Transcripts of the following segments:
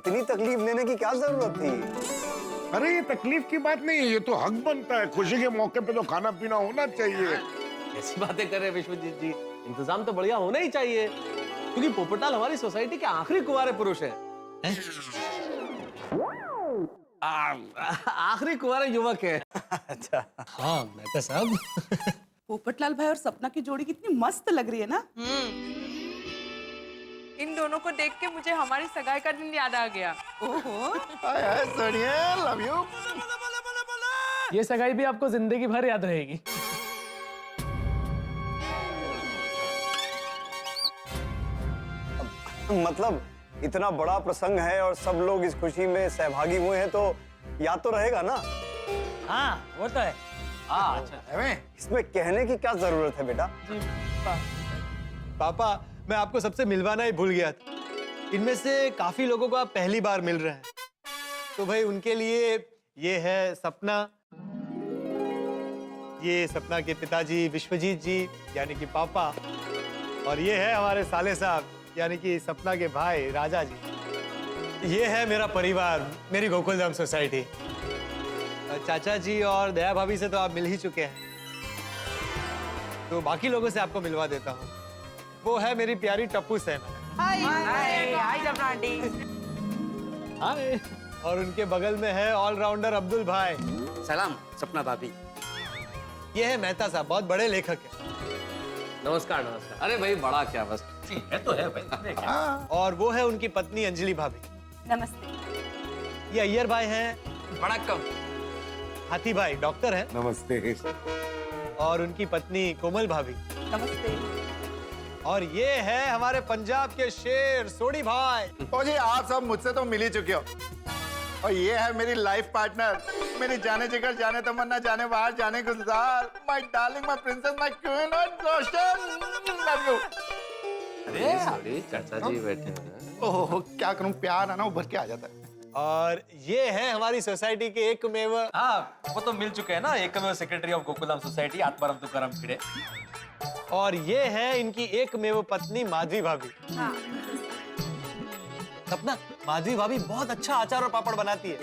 इतनी तकलीफ लेने की क्या जरूरत थी? अरे ये तकलीफ की बात नहीं है, ये तो हक बनता है। खुशी के मौके पे तो खाना पीना होना चाहिए। ऐसी बातें कर रहे हैं विश्वजीत जी, इंतजाम तो बढ़िया होना ही चाहिए, क्योंकि पोपटलाल हमारी सोसाइटी के आखिरी कुंवारे पुरुष हैं। आखिरी कुंवारे युवक है। अच्छा, हाँ मेहता साहब। पोपटलाल भाई और सपना की जोड़ी कितनी मस्त लग रही है ना। इन दोनों को देख के मुझे हमारी सगाई का दिन याद आ गया। ओहो, सोनिया, लव यू। ये सगाई भी आपको जिंदगी भर याद रहेगी। मतलब इतना बड़ा प्रसंग है और सब लोग इस खुशी में सहभागी हुए हैं, तो याद तो रहेगा ना? हाँ वो तो है। हाँ अच्छा, इसमें कहने की क्या जरूरत है बेटा? पापा, मैं आपको सबसे मिलवाना ही भूल गया था। इनमें से काफी लोगों को आप पहली बार मिल रहे हैं, तो भाई उनके लिए ये है सपना, ये सपना के पिताजी विश्वजीत जी यानी कि पापा, और ये है हमारे साले साहब यानी कि सपना के भाई राजा जी। ये है मेरा परिवार, मेरी गोकुलधाम सोसाइटी। चाचा जी और दया भाभी से तो आप मिल ही चुके हैं, तो बाकी लोगों से आपको मिलवा देता हूँ। वो है मेरी प्यारी टप्पू सेन। हाय सपना आंटी। हाय। और उनके बगल में है ऑलराउंडर अब्दुल भाई। सलाम सपना भाभी। ये है मेहता साहब, बहुत बड़े लेखक हैं। नमस्कार नमस्कार। अरे भाई बड़ा क्या, बस है तो है भाई। और वो है उनकी पत्नी अंजलि भाभी। नमस्ते। ये अय्यर भाई हैं। बड़ा कम। हाथी भाई डॉक्टर हैं। नमस्ते। और उनकी पत्नी कोमल भाभी। नमस्ते। और ये है हमारे पंजाब के शेर सोडी भाई। ओ जी, आप सब मुझसे तो मिल ही चुके हो। और ये है मेरी लाइफ पार्टनर, मेरी जाने जिगर, जाने तमन्ना, जाने बाहर, जाने गुलजार, my darling, my princess, my queen और रोशन। Love you. अरे सॉरी, चाचा जी बैठे हैं। ओह, क्या करूं, प्यार है ना उभर के आ जाता है। और ये है हमारी सोसाइटी के एकमेव। हाँ वो तो मिल चुके हैं ना, एकमेव secretary of Gokuldham society Atmaram Tukaram Bhide. और ये है इनकी एकमेव पत्नी माधवी भाभी। सपना, माधवी भाभी बहुत अच्छा अचार और पापड़ बनाती है।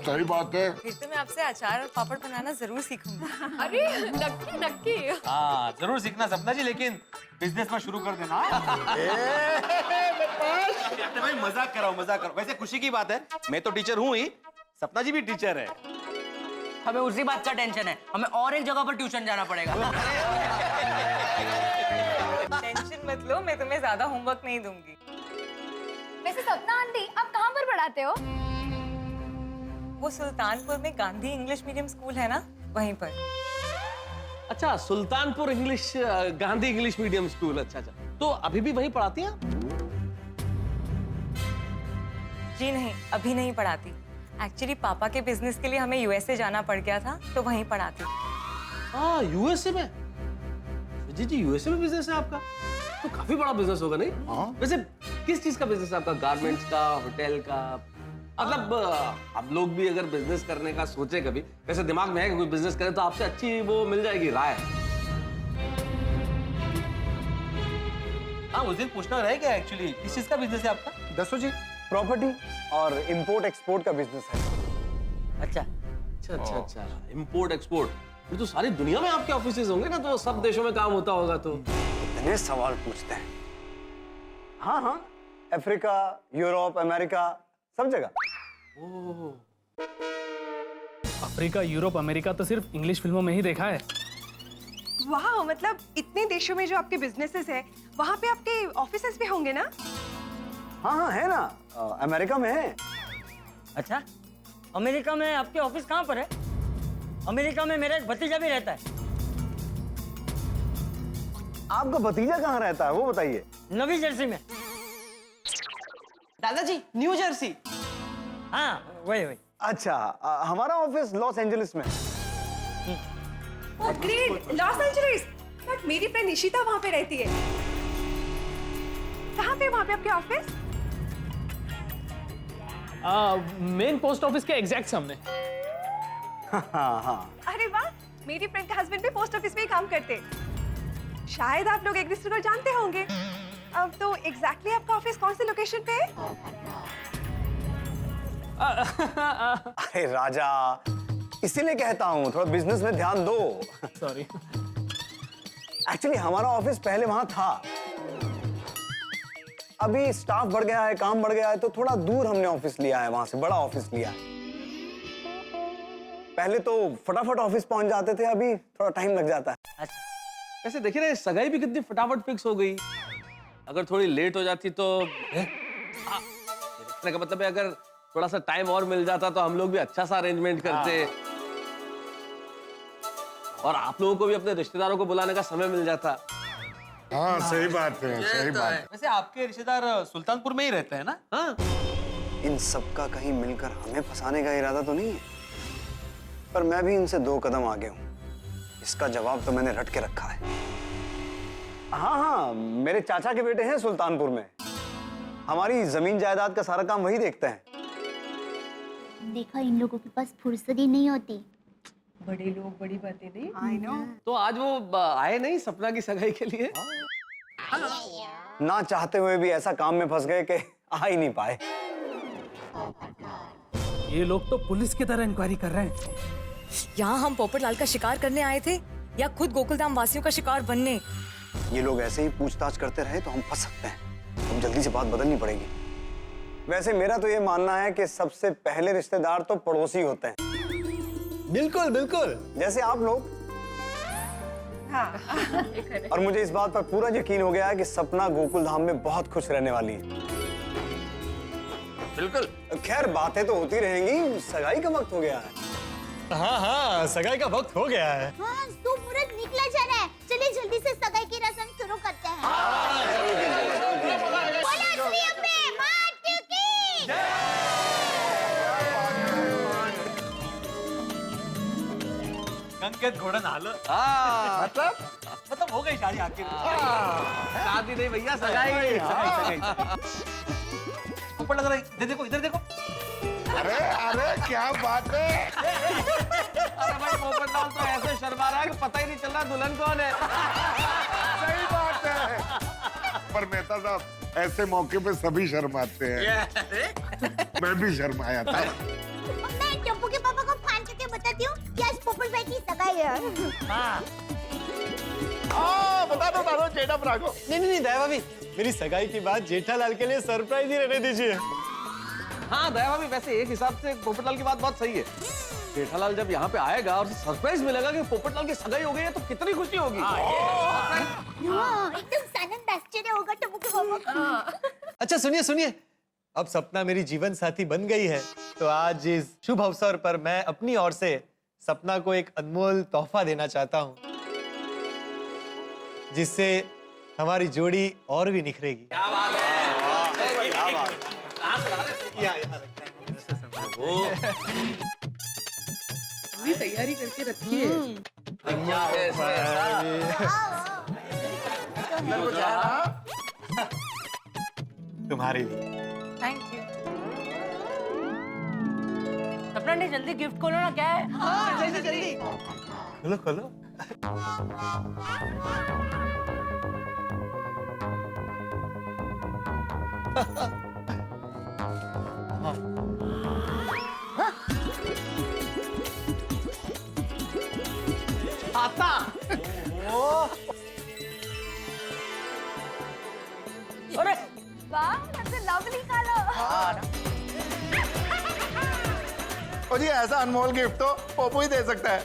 सही बात है। फिर तो मैं आपसे अचार और पापड़ बनाना जरूर सीखूंगी। अरे नक्की नक्की। हाँ जरूर सीखना सपना जी, लेकिन बिजनेस में शुरू कर देना। भाई मजाक कर रहा हूँ। वैसे खुशी की बात है, मैं तो टीचर हूँ ही, सपना जी भी टीचर है। हमें उसी बात का टेंशन है, हमें और एक जगह पर ट्यूशन जाना पड़ेगा। टेंशन मत लो, मैं तुम्हें ज्यादा होमवर्क नहीं दूंगी। वैसे सपना आंटी आप कहाँ पर पढ़ाते हो? वो सुल्तानपुर में गांधी इंग्लिश मीडियम स्कूल है ना, वहीं पर। अच्छा, Sultanpur English Gandhi English medium school. अच्छा अच्छा, तो अभी भी वहीं पढ़ाती हैं? जी नहीं, अभी नहीं पढ़ाती। एक्चुअली पापा के बिजनेस के लिए हमें यूएसए जाना पड़ गया था, तो वहीं पढ़ाती। हाँ यूएसए में? जी जी, यूएसए में बिजनेस है आपका, तो काफी बड़ा बिजनेस होगा नहीं? हाँ। वैसे किस चीज का बिजनेस है आपका? गारमेंट्स का, होटल का? मतलब हम लोग भी अगर बिजनेस करने का सोचे कभी, वैसे दिमाग में है कि कोई बिजनेस करे तो आपसे अच्छी वो मिल जाएगी राय। हाँ उस दिन पूछना रह गया, एक्चुअली किस चीज का बिजनेस है आपका? दसो जी। प्रॉपर्टी और इंपोर्ट एक्सपोर्ट का बिजनेस है। अच्छा अच्छा अच्छा अच्छा, इंपोर्ट एक्सपोर्ट। फिर तो सारी दुनिया में आपके ऑफिसेज होंगे ना, तो सब देशों में काम होता होगा। तो इतने सवाल पूछते हैं। हाँ हाँ, अफ्रीका, यूरोप, अमेरिका, सब जगह। अफ्रीका, यूरोप, अमेरिका तो सिर्फ इंग्लिश फिल्मों में ही देखा है। वाह, मतलब इतने देशों में जो आपके बिजनेसेस है, वहाँ पे आपके ऑफिसेस भी होंगे ना? हाँ हाँ है ना, अमेरिका में है। अच्छा, अमेरिका में आपके ऑफिस कहाँ पर है? अमेरिका में मेरा एक भतीजा भी रहता है। आपका भतीजा कहाँ रहता है वो बताइए। नवी जर्सी में। दादाजी न्यू जर्सी। हाँ वही वही। अच्छा, हमारा ऑफिस लॉस एंजलिस में। Oh great, Los Angeles. But मेरी फ्रेंड निशिता वहाँ पे रहती है। कहाँ पे वहाँ पे आपके ऑफिस? मेन पोस्ट ऑफिस के एग्जैक्ट सामने। हाँ हाँ। अरे वाह, मेरी फ्रेंड का हस्बैंड भी पोस्ट ऑफिस में ही काम करते हैं। शायद आप लोग एक दूसरे को जानते होंगे। अब तो एग्जैक्टली आपका ऑफिस कौन सी लोकेशन पे है? अरे राजा, इसीलिए कहता हूँ थोड़ा बिजनेस में ध्यान दो। सॉरी। एक्चुअली हमारा ऑफिस पहले वहां था, अभी स्टाफ बढ़ गया है, काम बढ़ गया है, तो थोड़ा दूर हमने ऑफिस लिया है, वहां से बड़ा ऑफिस लिया है। पहले तो फटाफट ऑफिस पहुंच जाते थे, अभी थोड़ा टाइम लग जाता है। वैसे देखिए ना, सगाई भी कितनी फटाफट फिक्स हो गई। अगर थोड़ी लेट हो जाती तो का मतलब है, अगर थोड़ा सा टाइम और मिल जाता तो हम लोग भी अच्छा सा अरेंजमेंट करते, और आप लोगों को भी अपने रिश्तेदारों को बुलाने का समय मिल जाता। हाँ सही बात है, सही बात है। वैसे आपके रिश्तेदार सुल्तानपुर में ही रहते हैं ना? हाँ, इन सबका कहीं मिलकर हमें फंसाने का इरादा तो नहीं है, पर मैं भी इनसे 2 कदम आगे हूं। इसका जवाब तो मैंने रट के रखा है। हाँ हाँ, मेरे चाचा के बेटे हैं सुल्तानपुर में, हमारी जमीन जायदाद का सारा काम वही देखते हैं। देखा, इन लोगों के पास फुर्सत ही नहीं होती। बड़े लोग बड़ी बातें नहीं। I know. तो आज वो आए नहीं सपना की सगाई के लिए? ना चाहते हुए भी ऐसा काम में फंस गए कि आ ही नहीं पाए। ये लोग तो पुलिस की तरह इंक्वायरी कर रहे हैं। यहाँ हम पोपटलाल का शिकार करने आए थे या खुद गोकुलधाम वासियों का शिकार बनने? ये लोग ऐसे ही पूछताछ करते रहे तो हम फंस सकते हैं। अब जल्दी से बात बदलनी पड़ेगी। वैसे मेरा तो ये मानना है कि सबसे पहले रिश्तेदार तो पड़ोसी होते हैं। बिल्कुल बिल्कुल, जैसे आप लोग। हाँ। और मुझे इस बात पर पूरा यकीन हो गया है कि सपना गोकुलधाम में बहुत खुश रहने वाली है। बिल्कुल। खैर बातें तो होती रहेंगी, सगाई का वक्त हो गया है। हाँ हाँ, सगाई का वक्त हो गया है। हाँ, शुभ मुहूर्त निकला जा रहा है। चलिए जल्दी से सगाई की रस्म शुरू करते हैं। बोलो श्री अम्बे मात की जय। गंगेत घोड़न आलं। मतलब हो गई शादी आखिर। शादी नहीं भैया, सगाई। पोपटलाल जरा इधर देखो, इधर देखो। अरे अरे क्या बात है। अरे भाई, पोपटलाल तो ऐसे शर्मा रहा है कि पता ही नहीं चल रहा दुल्हन कौन है। सही बात है। पर मेहता साहब, ऐसे मौके पे सभी शर्माते हैं। मैं भी शर्माया था। मैं टप्पू के पापा को फोन करके बताती हूँ कि आज पोपट भाई की सगाई है। हाँ। बता दो जेठा राघो। नहीं दया भाभी, मेरी सगाई की बात जेठालाल के लिए सरप्राइज ही रहने दीजिए। हाँ दया भाभी, वैसे एक हिसाब से पोपटलाल की बात बहुत सही है। जेठालाल जब यहाँ पे आएगा और सरप्राइज मिलेगा कि पोपटलाल की सगाई हो गई है, तो कितनी खुशी होगी। एकदम सानंद आश्चर्य होगा टप्पू के पापा को। अच्छा सुनिए सुनिए, अब सपना मेरी जीवन साथी बन गई है, तो आज इस शुभ अवसर पर मैं अपनी ओर से सपना को एक अनमोल तोहफा देना चाहता हूँ, जिससे हमारी जोड़ी और भी निखरेगी। क्या बात है। पूरी तैयारी करके रखी है। तुम्हारे लिए। Thank you. सपना ने जल्दी गिफ्ट खोलो ना, क्या है? हाँ, जल्दी जल्दी। खोलो खोलो। आता। अरे वाह, लवली कलर। ओ जी, ऐसा अनमोल गिफ्ट तो पोपू ही दे सकता है।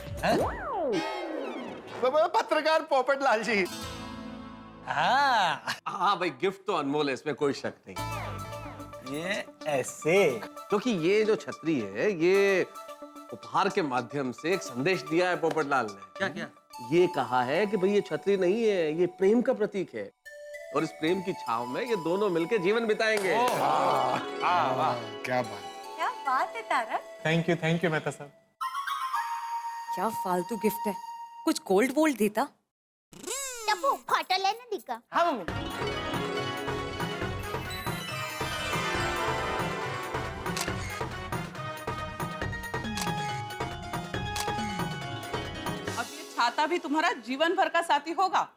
पत्रकार पोपटलाल जी। हाँ भाई, गिफ्ट तो अनमोल है, इसमें कोई शक नहीं। ये ऐसे, क्योंकि ये जो छतरी है, ये उपहार के माध्यम से एक संदेश दिया है पोपटलाल ने। क्या क्या? ये कहा है कि भाई ये छतरी नहीं है, ये प्रेम का प्रतीक है, और इस प्रेम की छाव में ये दोनों मिलकर जीवन बिताएंगे। क्या बात। क्या बात है तारा। थैंक यू मेहता साहब। क्या फालतू गिफ्ट है, कुछ गोल्ड वोल्ड देता। टप्पू फोटो लेने दिखा। हाँ मम्मी। अब ये छाता भी तुम्हारा जीवन भर का साथी होगा।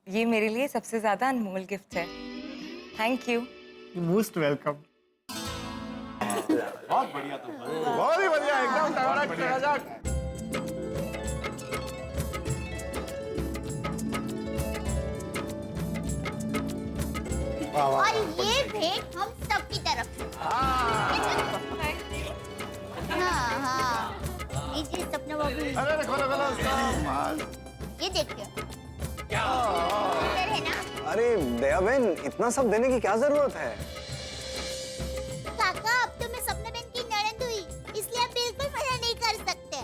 ये मेरे लिए सबसे ज्यादा अनमोल गिफ्ट है। Thank you. Most welcome. बहुत बढ़िया तोहफा। बहुत ही बढ़िया, एकदम टकाटक टकाटक। और ये भेंट हम सबकी तरफ से। हाँ हाँ, लीजिए सपना बाबू। अरे खोलो खोलो शाबाश। ये देखिए, सुंदर है ना? अरे दया बहन, इतना सब देने की क्या जरूरत है? काका, अब तो मैं सपना बहन की ननद हुई, इसलिए आप बिल्कुल मना नहीं कर सकते।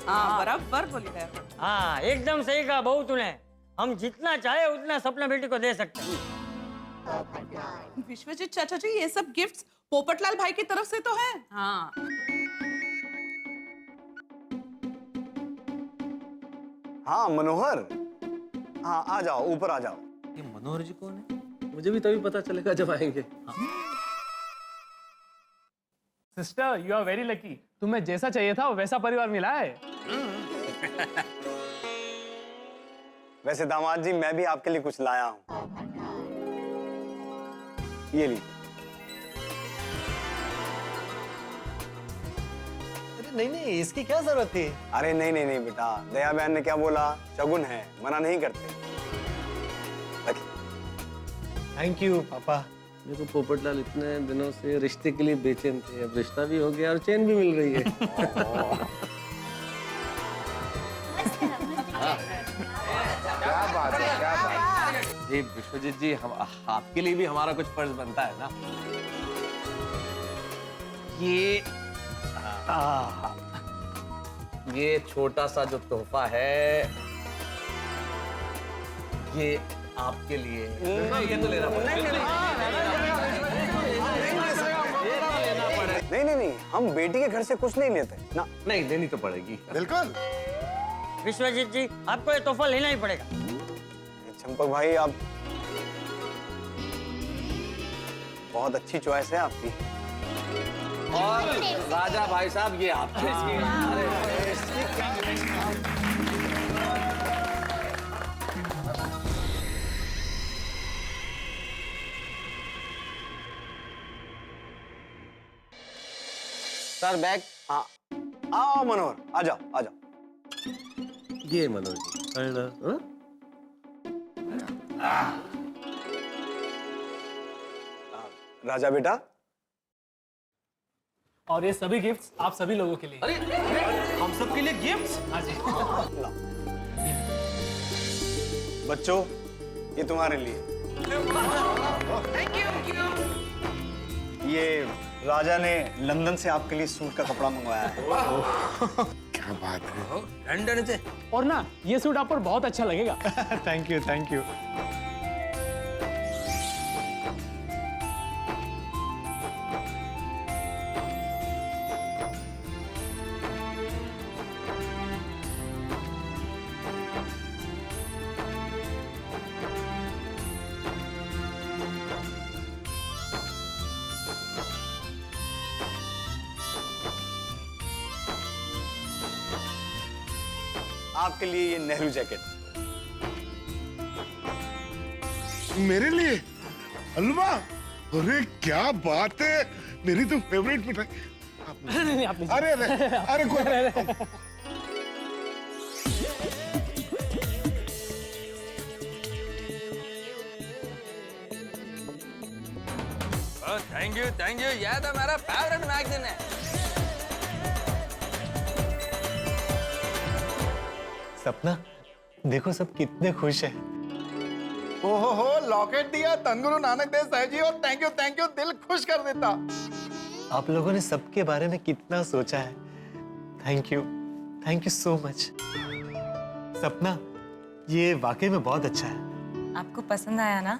हाँ बराबर बोली है। हाँ एकदम सही कहा बहू तूने। हम जितना चाहे उतना सपना बेटी को दे सकते हैं। विश्वजीत चाचा जी, ये सब गिफ्ट्स पोपटलाल भाई की तरफ से तो है। हाँ हाँ मनोहर, हाँ आ जाओ, ऊपर आ जाओ। ये मनोहर जी कौन है? मुझे भी तभी पता चलेगा जब आएंगे। Sister you are very lucky, तुम्हें जैसा चाहिए था वैसा परिवार मिला है। वैसे दामाद जी, मैं भी आपके लिए कुछ लाया हूँ। ये लीजिए। नहीं नहीं, इसकी क्या जरूरत थी? अरे नहीं नहीं नहीं बेटा, दया बहन ने क्या बोला, शगुन है, मना नहीं करते। थैंक यू पापा। देखो पोपटलाल इतने दिनों से रिश्ते के लिए बेचैन थे, अब रिश्ता भी हो गया और चैन भी मिल रही है। क्या बात है, क्या बात है। जी विश्वजीत जी, हम आपके लिए भी हमारा कुछ फर्ज बनता है ना। ये छोटा सा जो तोहफा है, ये आपके लिए। ये तो लेना पड़ेगा। नहीं नहीं नहीं, हम बेटी के घर से कुछ नहीं लेते ना। नहीं, लेनी तो पड़ेगी। बिल्कुल। विश्वजीत जी, आपको ये तोहफा लेना ही पड़ेगा। चंपक भाई, आप बहुत अच्छी चॉइस है आपकी। और राजा भाई साहब, ये आपके। Sir bag. हाँ आओ मनोहर, आ जाओ आ जाओ। ये मनोज जी, राजा बेटा, और ये सभी गिफ्ट्स आप सभी लोगों के लिए। अरे हम सबके लिए गिफ्ट्स? हाँ जी। बच्चों ये तुम्हारे लिए। ये राजा ने लंदन से आपके लिए सूट का कपड़ा मंगवाया है। क्या बात है। लंदन से? और ना ये सूट आप पर बहुत अच्छा लगेगा। Thank you thank you. आपके लिए ये नेहरू जैकेट। मेरे लिए हलवा? अरे क्या बात है, मेरी तो फेवरेट मिठाई। नहीं आप लीजिए। अरे अरे अरे कोई थैंक यू, ये तो मेरा फेवरेट मैगजीन है। सपना देखो सब कितने खुश हैं। ओहो हो, लॉकेट दिया धनगुरु नानक देव साहिब जी, और थैंक यू, दिल खुश कर देता। आप लोगों ने सबके बारे में कितना सोचा है। Thank you so much. सपना ये वाकई में बहुत अच्छा है। आपको पसंद आया ना?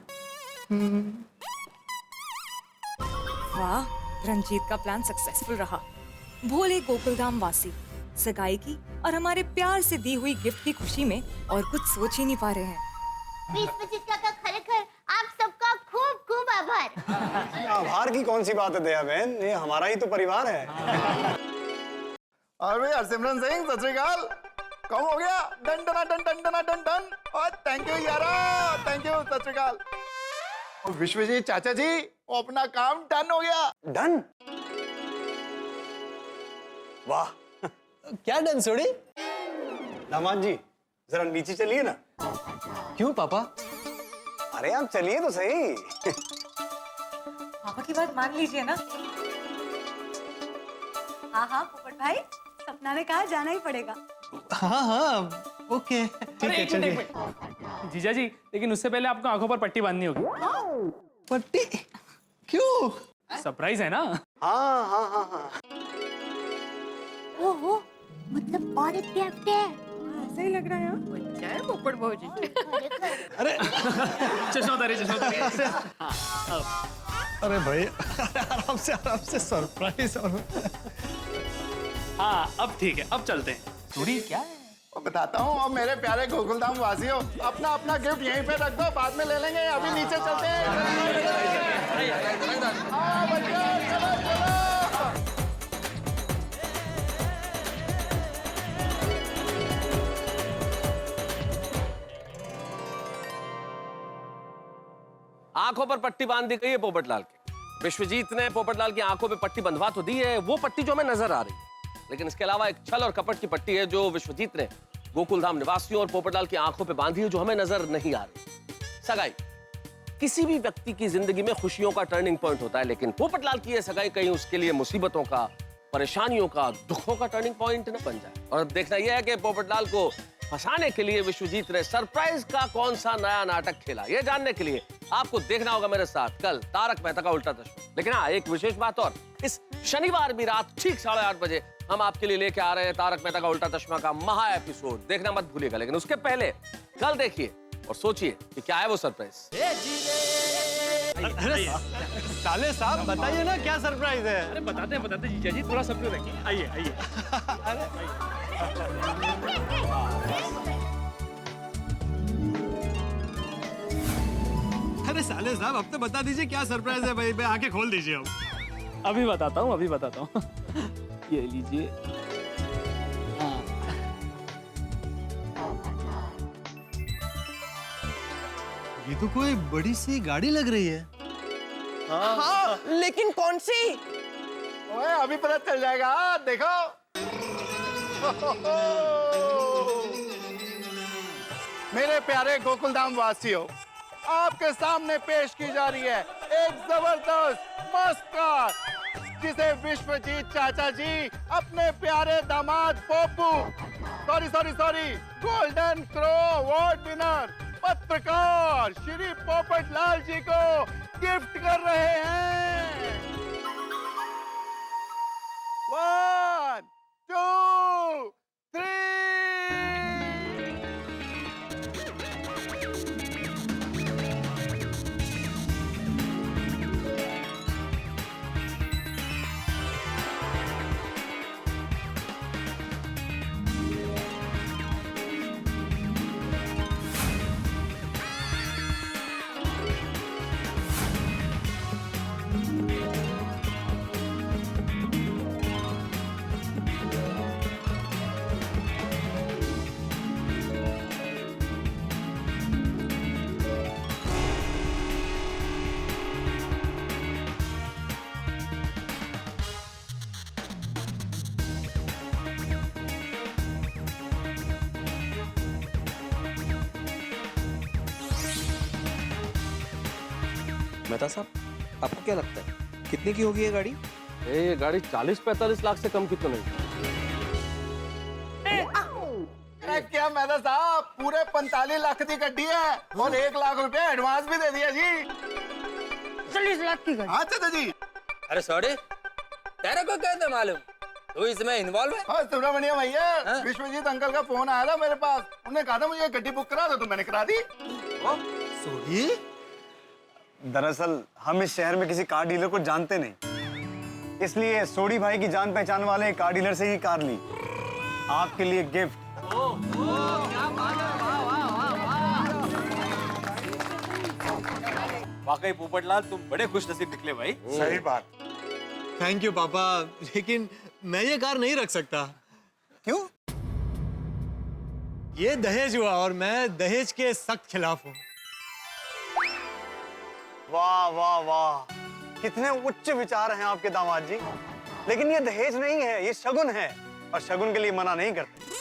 वाह, रंजीत का प्लान सक्सेसफुल रहा। भोले गोकुलधाम वासी सगाई की और हमारे प्यार से दी हुई गिफ्ट की खुशी में और कुछ सोच ही नहीं पा रहे हैं। विश्वजीत काका, खरेखर आप सबका खूब खूब आभार। आभार की कौन सी बात है दया बहन, ये हमारा ही तो परिवार है। और भाई हरसिमरन सिंह, सत श्री अकाल। कम हो गया, done done done done done done done. और थैंक यू यारा, थैंक यू, सत श्री अकाल। और विश्वजीत चाचा जी, वो अपना काम डन हो गया। डन? वाह। क्या डन सोडी? दामाद जी जरा नीचे चलिए ना। क्यों पापा? अरे आप चलिए तो सही। पापा की बात मान लीजिए ना। हाँ हाँ पोपट भाई, सपना ने कहा जाना ही पड़ेगा। हाँ ओके ठीक है चलिए। जीजा जी, लेकिन उससे पहले आपको आंखों पर पट्टी बांधनी होगी। पट्टी? क्यों? सरप्राइज है ना। हाँ हाँ हाँ हाँ। ओहो, मतलब और एक गिफ्ट है। ऐसा ही लग रहा है। बच्चा है पोपट भौजी। अरे चश्मा उतारिए, चश्मा उतारिए। अरे भाई आराम से सरप्राइज। और हाँ अब ठीक है, अब चलते हैं। सोडी क्या है? वो बताता हूँ। और मेरे प्यारे गोकुलधाम वासियों, अपना अपना गिफ्ट यहीं पे रख दो, बाद में ले लेंगे। अभी नीचे चलते हैं। हाँ बच्चों, चलो चलो। आंखों पर पट्टी बांध दी गई है पोपटलाल के। विश्वजीत ने पोपटलाल की आंखों पे पट्टी बंधवा तो दी है, वो पट्टी जो हमें नजर आ रही है, लेकिन इसके अलावा एक छल और कपट की पट्टी है जो विश्वजीत ने गोकुलधाम निवासियों और पोपटलाल की आंखों पे बांधी है, जो हमें नजर नहीं आ रही। सगाई किसी भी व्यक्ति की जिंदगी में खुशियों का टर्निंग पॉइंट होता है, लेकिन पोपटलाल की यह सगाई कहीं उसके लिए मुसीबतों का, परेशानियों का, दुखों का टर्निंग पॉइंट न बन जाए। और अब देखना यह है कि पोपटलाल को फंसाने के लिए विश्वजीत ने सरप्राइज का कौन सा नया नाटक खेला। यह जानने के लिए आपको देखना होगा मेरे साथ कल तारक मेहता का उल्टा चश्मा। लेकिन हाँ, एक विशेष बात और, इस शनिवार भी रात ठीक 8:30 बजे हम आपके लिए लेके आ रहे हैं तारक मेहता का उल्टा चश्मा का महा एपिसोड। देखना मत भूलिएगा। लेकिन उसके पहले कल देखिए और सोचिए कि क्या है वो सरप्राइज। साले साहब बताइए ना क्या सरप्राइज है? अरे बताते जीजा जी, थोड़ा सब्र रखिए। आइए आइए। अरे साले साहब अब तो बता दीजिए क्या सरप्राइज है भाई, आंखें खोल दीजिए अब। अभी बताता हूँ। ये लीजिए। ये तो कोई बड़ी सी गाड़ी लग रही है। हाँ, लेकिन कौन सी? ओए अभी पता चल जाएगा, देखो। मेरे प्यारे गोकुलधाम वासियों, आपके सामने पेश की जा रही है एक जबरदस्त मस्त कार, जिसे विश्वजीत चाचा जी अपने प्यारे दामाद Popu, sorry golden crow award winner पत्रकार श्री पोपटलाल जी को गिफ्ट कर रहे हैं। 1 2 3। मेहता साहब, आपको क्या लगता है कितने की होगी ये गाड़ी? ये गाड़ी 40-45 लाख से कम की तो नहीं। क्या मेहता साहब, पूरे 45 लाख की गड्डी है और 1 लाख रुपए एडवांस भी दे दिया जी। 40 लाख की गाड़ी? हाँ चाचा जी। अरे सॉरी, तेरे को कैसे मालूम? तू इसमें इन्वॉल्व है? हाँ सुब्रमण्यम भैया, विश्वजीत अंकल का फोन आया था मेरे पास। उन्होंने कहा था मुझे गड्डी बुक करा दो, तो मैंने करा दी। सोडी? दरअसल हम इस शहर में किसी कार डीलर को जानते नहीं, इसलिए सोडी भाई की जान पहचान वाले कार डीलर से ही कार ली। आपके लिए गिफ्ट। क्या बात है, वाकई पोपटलाल तुम बड़े खुश नसीब निकले भाई। सही बात। थैंक यू पापा, लेकिन मैं ये कार नहीं रख सकता। क्यों? ये दहेज हुआ और मैं दहेज के सख्त खिलाफ हूँ। वाह वाह वाह, कितने उच्च विचार हैं आपके दामाद जी। लेकिन ये दहेज नहीं है, ये शगुन है, और शगुन के लिए मना नहीं करते।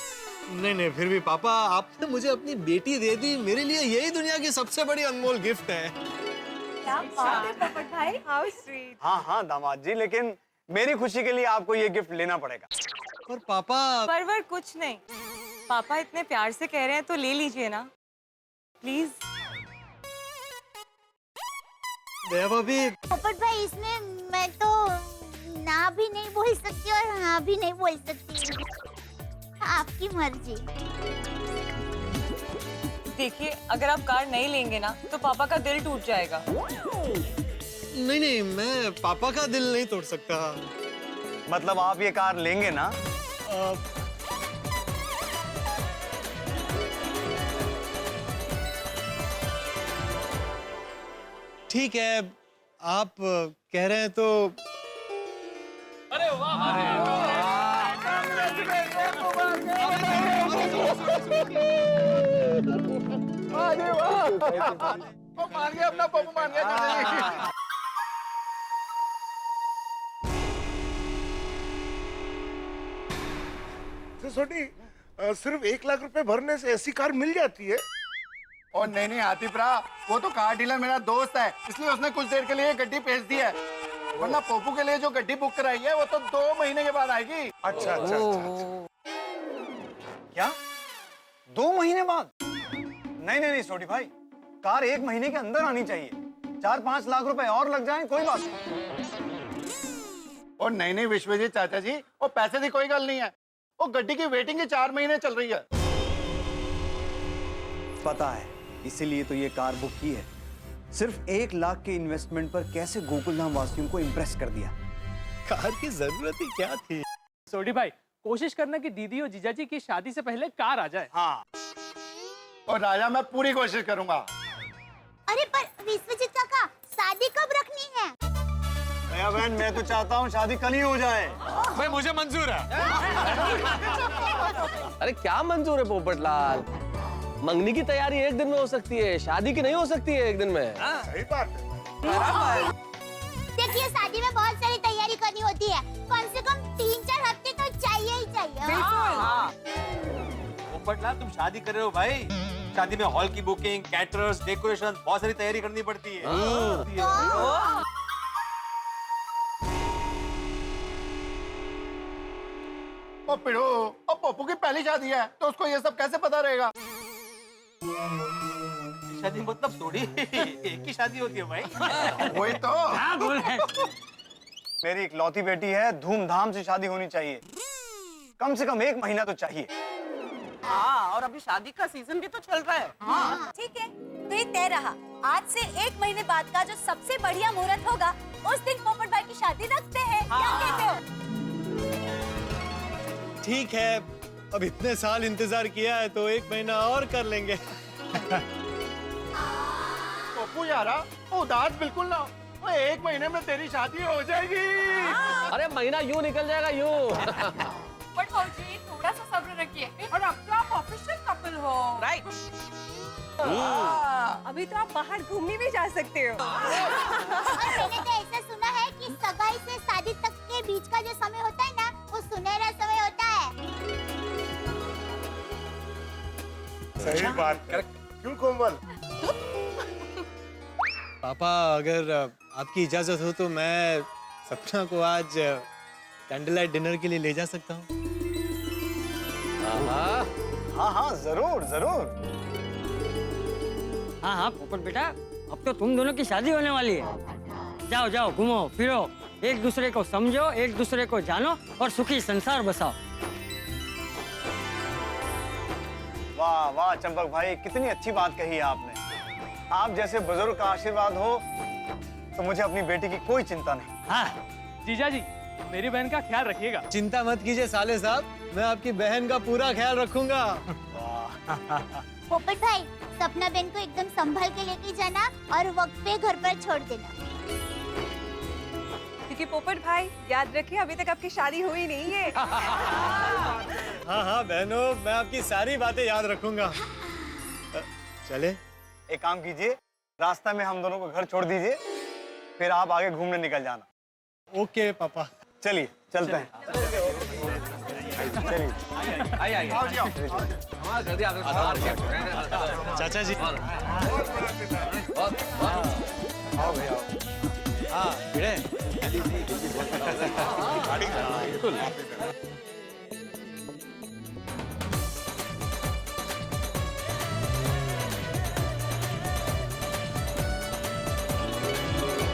नहीं नहीं, फिर भी पापा आपने मुझे अपनी बेटी दे दी, मेरे लिए यही दुनिया की सबसे बड़ी अनमोल गिफ्ट है। क्या बात है पोपट भाई, हाउ स्वीट। हाँ हाँ दामाद जी, लेकिन मेरी खुशी के लिए आपको ये गिफ्ट लेना पड़ेगा। पर पापा परवर कुछ नहीं, पापा इतने प्यार से कह रहे हैं तो ले लीजिए ना प्लीज। भाभी पोपट भाई, इसमें मैं तो ना भी नहीं बोल सकती और हाँ भी नहीं बोल सकती, आपकी मर्जी। देखिए, अगर आप कार नहीं लेंगे ना तो पापा का दिल टूट जाएगा। नहीं नहीं, मैं पापा का दिल नहीं तोड़ सकता। मतलब आप ये कार लेंगे ना? ठीक है, आप कह रहे हैं तो। अरे वाह, मान गया, अपना पप्पू मान गया। छोटी, सिर्फ 1 लाख रुपए भरने से ऐसी कार मिल जाती है? और नहीं नहीं आतिफ रा, वो तो कार डीलर मेरा दोस्त है, इसलिए उसने कुछ देर के लिए गड्डी भेज दी है, वरना पप्पू के लिए जो गड्डी बुक कराई है वो तो 2 महीने के बाद आएगी। अच्छा अच्छा अच्छा। क्या 2 महीने बाद? नहीं नहीं नहीं छोटी भाई, कार 1 महीने के अंदर आनी चाहिए। 4-5 लाख रुपए और लग जाएं कोई बात नहीं। और नहीं नहीं विश्वजीत चाचा जी, वो पैसे की कोई गल नहीं है, वो गड्डी की वेटिंग ही 4 महीने चल रही है। पता है, इसीलिए तो ये कार बुक की है। सिर्फ 1 लाख के इन्वेस्टमेंट पर कैसे गोकुलधाम वासियों को इम्प्रेस कर दिया। कार की जरूरत ही क्या थी? सोडी भाई, कोशिश करना कि दीदी और जीजाजी की शादी से पहले कार आ जाए। हाँ, और राजा मैं पूरी कोशिश करूंगा। अरे पर विश्वजीत काका, शादी कब रखनी है? दया बहन, मैं तो चाहता हूँ शादी कल ही हो जाए। भाई मुझे मंजूर है। अरे क्या मंजूर है पोपटलाल, मंगनी की तैयारी 1 दिन में हो सकती है, शादी की नहीं हो सकती है 1 दिन में। सही बात है। देखिए, शादी में बहुत सारी तैयारी करनी होती है, कम से कम 3-4 हफ्ते तो चाहिए ही चाहिए। पोपटलाल, तुम शादी कर रहे हो भाई, शादी में हॉल की बुकिंग, कैटरर्स, डेकोरेशन, बहुत सारी तैयारी करनी पड़ती है। और पिड़ो, और पप्पू की पहली शादी है तो उसको ये सब कैसे पता रहेगा? शादी मतलब थोड़ी एक ही शादी होती है भाई। वही तो। मेरी इकलौती बेटी है, धूमधाम से शादी होनी चाहिए, कम से कम 1 महीना तो चाहिए। हाँ, और अभी शादी का सीजन भी तो चल रहा है। ठीक है, तो ये तय रहा, आज से 1 महीने बाद का जो सबसे बढ़िया मुहूर्त होगा उस दिन पोपट भाई की शादी रखते हैं। क्या कहते हो? ठीक है, अब इतने साल इंतजार किया है तो 1 महीना और कर लेंगे। पप्पू यारा, उदास बिल्कुल ना, वो 1 महीने में तेरी शादी हो जाएगी। अरे महीना यूं निकल जाएगा यूं। बट भाजी, थोड़ा सा सब्र रखिए, और अब तो आप ऑफिशियल कपल हो। राइट। अभी तो आप बाहर घूमने भी जा सकते हो। और मैंने तो ऐसा सुना है कि सगाई से शादी तक के बीच का जो समय होता है ना, वो सुनहरा समय होता है। सही बात है। क्यों कोमल? पापा, अगर आपकी इजाजत हो तो मैं सपना को आज कैंडल लाइट डिनर के लिए ले जा सकता हूँ? हाँ हाँ, जरूर जरूर। हाँ हाँ पोपट बेटा, अब तो तुम दोनों की शादी होने वाली है। जाओ जाओ, घूमो फिरो, एक दूसरे को समझो, एक दूसरे को जानो और सुखी संसार बसाओ। वाह वाह चंपक भाई, कितनी अच्छी बात कही है आपने। आप जैसे बुजुर्ग का आशीर्वाद हो तो मुझे अपनी बेटी की कोई चिंता नहीं। हाँ जीजाजी, मेरी बहन का ख्याल रखिएगा। चिंता मत कीजिए साले साहब, मैं आपकी बहन का पूरा ख्याल रखूंगा। पोपट भाई, सपना बहन को एकदम संभाल के लेके जाना और वक्त पे घर पर छोड़ देना। क्योंकि पोपट भाई, याद रखिए, अभी तक आपकी शादी हुई नहीं है। हाँ हाँ बहनों, मैं आपकी सारी बातें याद रखूंगा। चले? एक काम कीजिए, रास्ता में हम दोनों को घर छोड़ दीजिए, फिर आप आगे घूमने निकल जाना। ओके पापा। चलिए चलते हैं। चलिए आइए हमारा जल्दी चाचा जी। आओ भैया। हाँ भिड़े।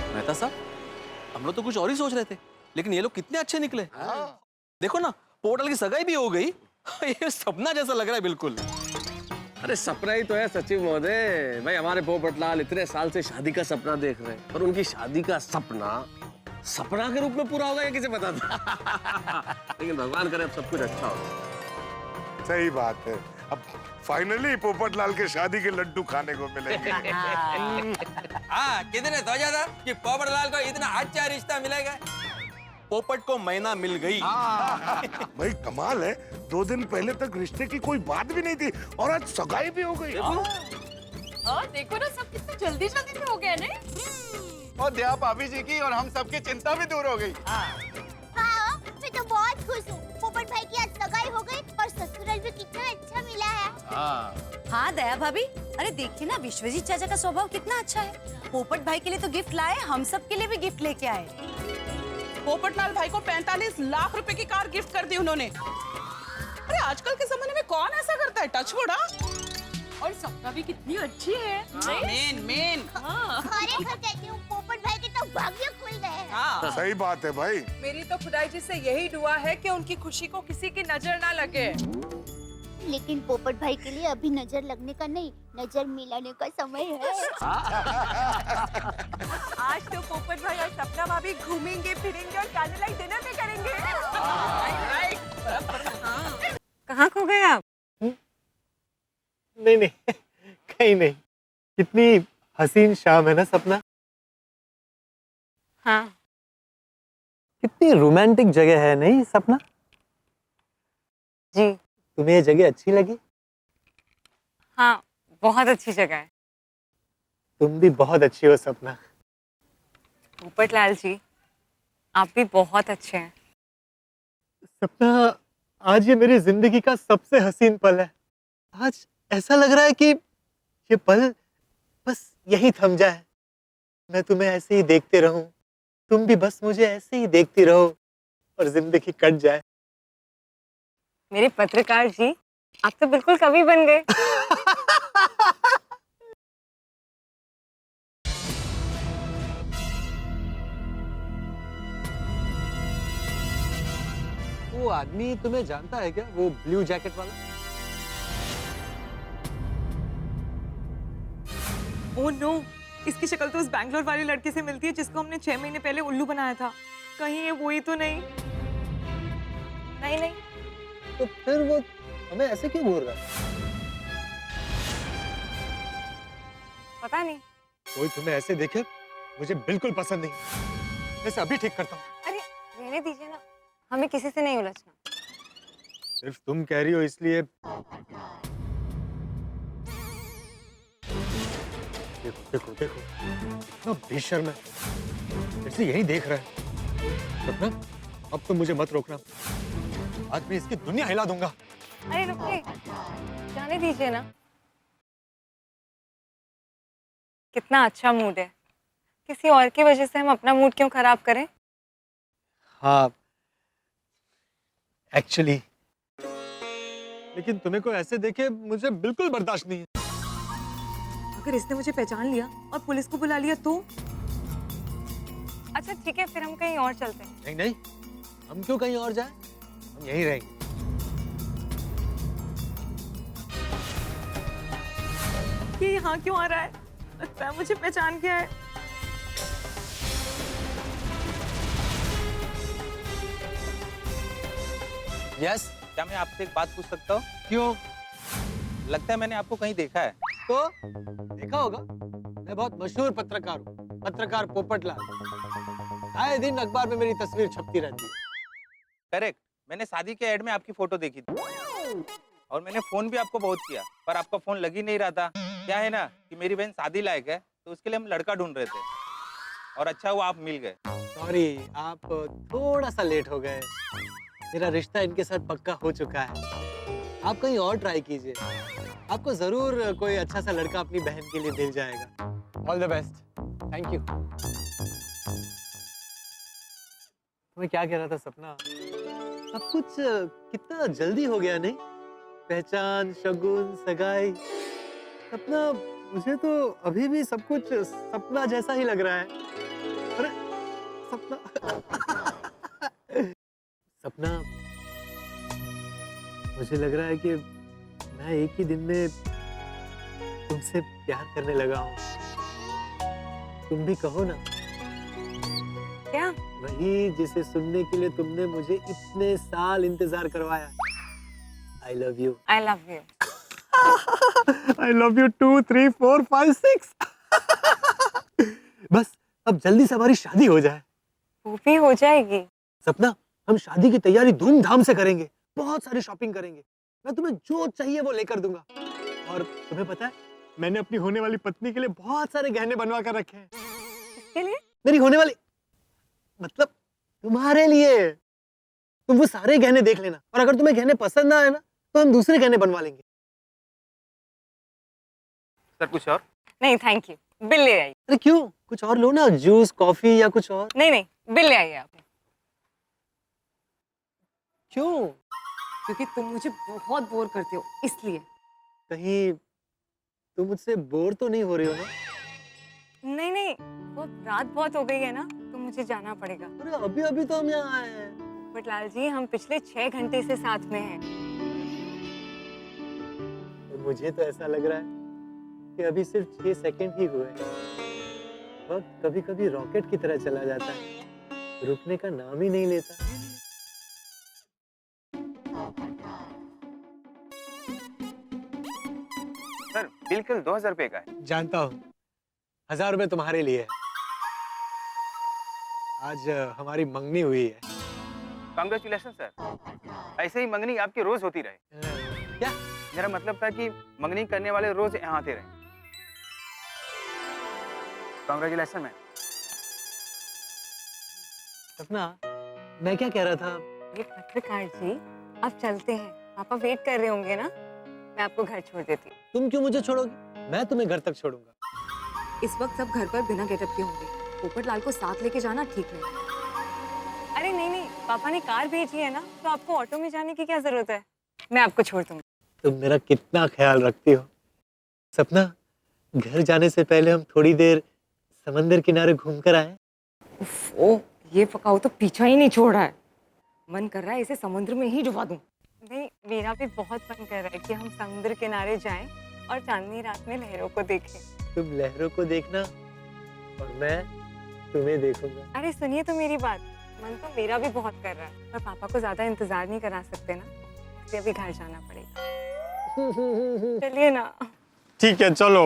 मेहता साहब, हम लोग तो कुछ और ही सोच रहे थे, लेकिन ये लोग कितने अच्छे निकले। देखो ना, पोर्टल की सगाई भी हो गई। ये सपना जैसा लग रहा है बिल्कुल। अरे सपना ही तो है सचिव महोदय। भाई हमारे पोपटलाल इतने साल से शादी का सपना देख रहे हैं, और उनकी शादी का सपना सपना के रूप में पूरा होगा, ये किसे पता था। लेकिन भगवान करे अब सब कुछ अच्छा हो। सही बात है। अब फाइनली पोपटलाल के शादी के लड्डू खाने को मिलेंगे। हाँ, कितने सोचा था कि पोपटलाल को इतना अच्छा रिश्ता मिलेगा। पोपट को मैना मिल गई। भाई कमाल है, 2 दिन पहले तक रिश्ते की कोई बात भी नहीं थी और आज सगाई भी हो गई। देखो ना, सब कितने जल्दी जल्दी में हो गया नहीं। और दया भाभी जी की और हम सबकी चिंता भी दूर हो गई। हाँ, मैं तो बहुत खुश हूँ। पोपट भाई की आज सगाई हो गई और ससुराल भी कितना अच्छा मिला है। हाँ दया भाभी, अरे देखिए ना, विश्वजीत चाचा का स्वभाव कितना अच्छा है। पोपट भाई के लिए तो गिफ्ट लाए, हम सब के लिए भी गिफ्ट लेके आए। पोपटलाल भाई को 45 लाख रुपए की कार गिफ्ट कर दी उन्होंने। अरे आजकल के जमाने में कौन ऐसा करता है? Touch wood. और सपना भी कितनी अच्छी है। मेन। अरे कहती हूँ, पोपट भाई के तो भाग्य खुल गए हैं। सही बात है भाई। मेरी तो खुदाई जी से यही दुआ है कि उनकी खुशी को किसी की नजर ना लगे। लेकिन पोपट भाई के लिए अभी नजर लगने का नहीं, नजर मिलाने का समय है। आज तो पोपट भाई और सपना भाभी घूमेंगे फिरेंगे और कैंडल लाइट डिनर भी करेंगे। कहाँ खो गए आप? नहीं कहीं नहीं। कितनी हसीन शाम है ना सपना। हाँ। कितनी रोमांटिक जगह है नहीं सपना? जी। तुम्हें ये जगह अच्छी लगी? हाँ, बहुत अच्छी जगह है। तुम भी बहुत अच्छी हो सपना। पोपटलाल जी, आप भी बहुत अच्छे हैं। सपना, आज ये मेरी जिंदगी का सबसे हसीन पल है। आज ऐसा लग रहा है कि ये पल बस यहीं थम जाए, मैं तुम्हें ऐसे ही देखते रहूं, तुम भी बस मुझे ऐसे ही देखती रहो और जिंदगी कट जाए। मेरे पत्रकार जी, आप तो बिल्कुल कवि बन गए। वो आदमी तुम्हें जानता है क्या, वो ब्लू जैकेट वाला? ओह नो, इसकी शक्ल तो उस बैंगलोर वाली लड़की से मिलती है जिसको हमने 6 महीने पहले उल्लू बनाया था। कहीं ये वही तो नहीं? नहीं। तो फिर वो हमें ऐसे क्यों बोल रहा है? पता नहीं। कोई तुम्हें ऐसे देखे मुझे बिल्कुल पसंद नहीं। मैं अभी ठीक करता हूँ। अरे रहने दीजिए ना, हमें किसी से नहीं उलझना। सिर्फ तुम कह रही हो इसलिए। देखो इतना बेशर्म है, जैसे यही देख रहा है। सपना, अब तो मुझे मत रोकना, आज मैं इसकी दुनिया हिला दूंगा। अरे रुकिए, जाने दीजिए ना। कितना अच्छा मूड है, किसी और की वजह से हम अपना मूड क्यों खराब करें? हाँ एक्चुअली, लेकिन तुम्हें को ऐसे देखे मुझे बिल्कुल बर्दाश्त नहीं है। अगर इसने मुझे पहचान लिया और पुलिस को बुला लिया तो? अच्छा ठीक है, फिर हम कहीं और चलते हैं। नहीं, हम क्यों कहीं और जाएं? हम यहीं रहेंगे। ये यहाँ क्यों आ रहा है? लगता है मुझे पहचान गया है। यस, क्या मैं आपसे एक बात पूछ सकता हूँ? क्यों? लगता है मैंने आपको कहीं देखा है। तो देखा होगा, मैं बहुत मशहूर पत्रकार हूँ, पत्रकार पोपटलाल। आए दिन अखबार में मेरी तस्वीर छपती रहती है। करेक्ट, मैंने शादी के एड में आपकी फोटो देखी थी और मैंने फोन भी आपको बहुत किया, पर आपका फोन लग ही नहीं रहा था। क्या है ना कि मेरी बहन शादी लायक है, तो उसके लिए हम लड़का ढूंढ रहे थे और अच्छा हुआ आप मिल गए। सॉरी, आप थोड़ा सा लेट हो गए। मेरा रिश्ता इनके साथ पक्का हो चुका है। आप कहीं और ट्राई कीजिए, आपको जरूर कोई अच्छा सा लड़का अपनी बहन के लिए मिल जाएगा। All the best. Thank you. मैं क्या कह रहा था सपना, सब कुछ कितना जल्दी हो गया नहीं? पहचान, शगुन, सगाई। सपना, मुझे तो अभी भी सब कुछ सपना जैसा ही लग रहा है। अरे सपना सपना, मुझे लग रहा है कि मैं एक ही दिन में तुमसे प्यार करने लगा हूँ। तुम भी कहो ना। क्या? वही जिसे सुनने के लिए तुमने मुझे इतने साल इंतजार करवाया। I love you. I love you. I love you 2, 3, 4, 5, 6. बस अब जल्दी से हमारी शादी हो जाए। वो भी हो जाएगी। सपना, हम शादी की तैयारी धूमधाम से करेंगे, बहुत सारी शॉपिंग करेंगे। मैं तुम्हें जो चाहिए वो लेकर दूंगा। और तुम्हें पता है, मैंने अपनी होने वाली पत्नी के लिए बहुत सारे गहने बनवा कर रखे हैं। किसके लिए? मेरी होने वाली, मतलब तुम्हारे लिए। तुम वो सारे गहने देख लेना, और अगर तुम्हें गहने पसंद ना आए ना, तो हम दूसरे गहने बनवा लेंगे। सर कुछ और? नहीं थैंक यू, बिल ले आई। अरे क्यों? कुछ और लो ना, जूस, कॉफी या कुछ और। नहीं नहीं, बिल ले आइए आप। क्यों? क्योंकि तुम मुझे बहुत बोर करते हो, इसलिए। कहीं तुम मुझसे बोर तो नहीं हो रही हो ना? नहीं नहीं, वो रात बहुत हो गई है ना, तो मुझे जाना पड़ेगा। अरे अभी अभी तो हम यहाँ आए हैं। पोपटलाल जी, हम पिछले 6 घंटे से साथ में हैं। मुझे तो ऐसा लग रहा है कि अभी सिर्फ 6 सेकंड ही हुए। वक्त कभी कभी रॉकेट की तरह चला जाता है, रुकने का नाम ही नहीं लेता। सर बिल कल 2000 रुपए का है। जानता हूँ, 1000 रुपए तुम्हारे लिए है। आज हमारी मंगनी हुई है। Congratulation sir. ऐसे ही मंगनी आपकी रोज होती रहे। क्या? मेरा मतलब था कि मंगनी करने वाले रोज यहाँ आते रहे। Congratulation ma'am. सपना, मैं क्या कह रहा था? ये पत्रकार जी, अब चलते हैं। पापा वेट कर रहे होंगे ना, मैं आपको घर छोड़ देती हूँ। तुम क्यों मुझे छोड़ोगी? मैं तुम्हें घर तक छोड़ूंगा। इस वक्त सब घर पर बिना गेटअप के होंगे। पोपटलाल को साथ लेके जाना ठीक नहीं। अरे नहीं नहीं, पापा ने कार भेजी है ना, तो आपको ऑटो में जाने की क्या जरूरत है? मैं आपको छोड़ दूंगी। तुम मेरा कितना ख्याल रखती हो। सपना, घर जाने से पहले हम थोड़ी देर समंदर किनारे घूमकर आए। ओह, ये पकाओ तो पीछा ही नहीं छोड़ रहा है। मन कर रहा है इसे समुद्र में ही डुबा दूं। नहीं, मेरा भी बहुत मन कर रहा है कि हम समुद्र किनारे जाएं और चांदनी रात में लहरों को देखें। तुम लहरों को देखना और मैं तुम्हें देखूंगा। अरे सुनिए तो मेरी बात, मन तो मेरा भी बहुत कर रहा है, पर पापा को ज्यादा इंतजार नहीं करा सकते ना, इसलिए अभी घर जाना पड़ेगा। चलिए ना। ठीक है, चलो।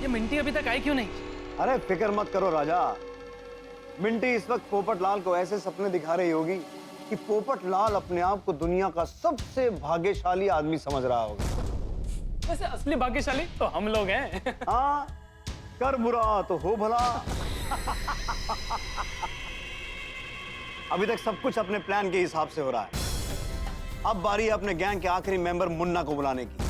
ये मिंटी अभी तक आई क्यों नहीं? अरे फिक्र मत करो राजा, मिंटी इस वक्त पोपटलाल को ऐसे सपने दिखा रही होगी कि पोपटलाल अपने आप को दुनिया का सबसे भाग्यशाली आदमी समझ रहा होगा। वैसे असली भाग्यशाली तो हम लोग हैं। हाँ, कर बुरा तो हो भला। अभी तक सब कुछ अपने प्लान के हिसाब से हो रहा है। अब बारी है अपने गैंग के आखिरी मेंबर मुन्ना को बुलाने की।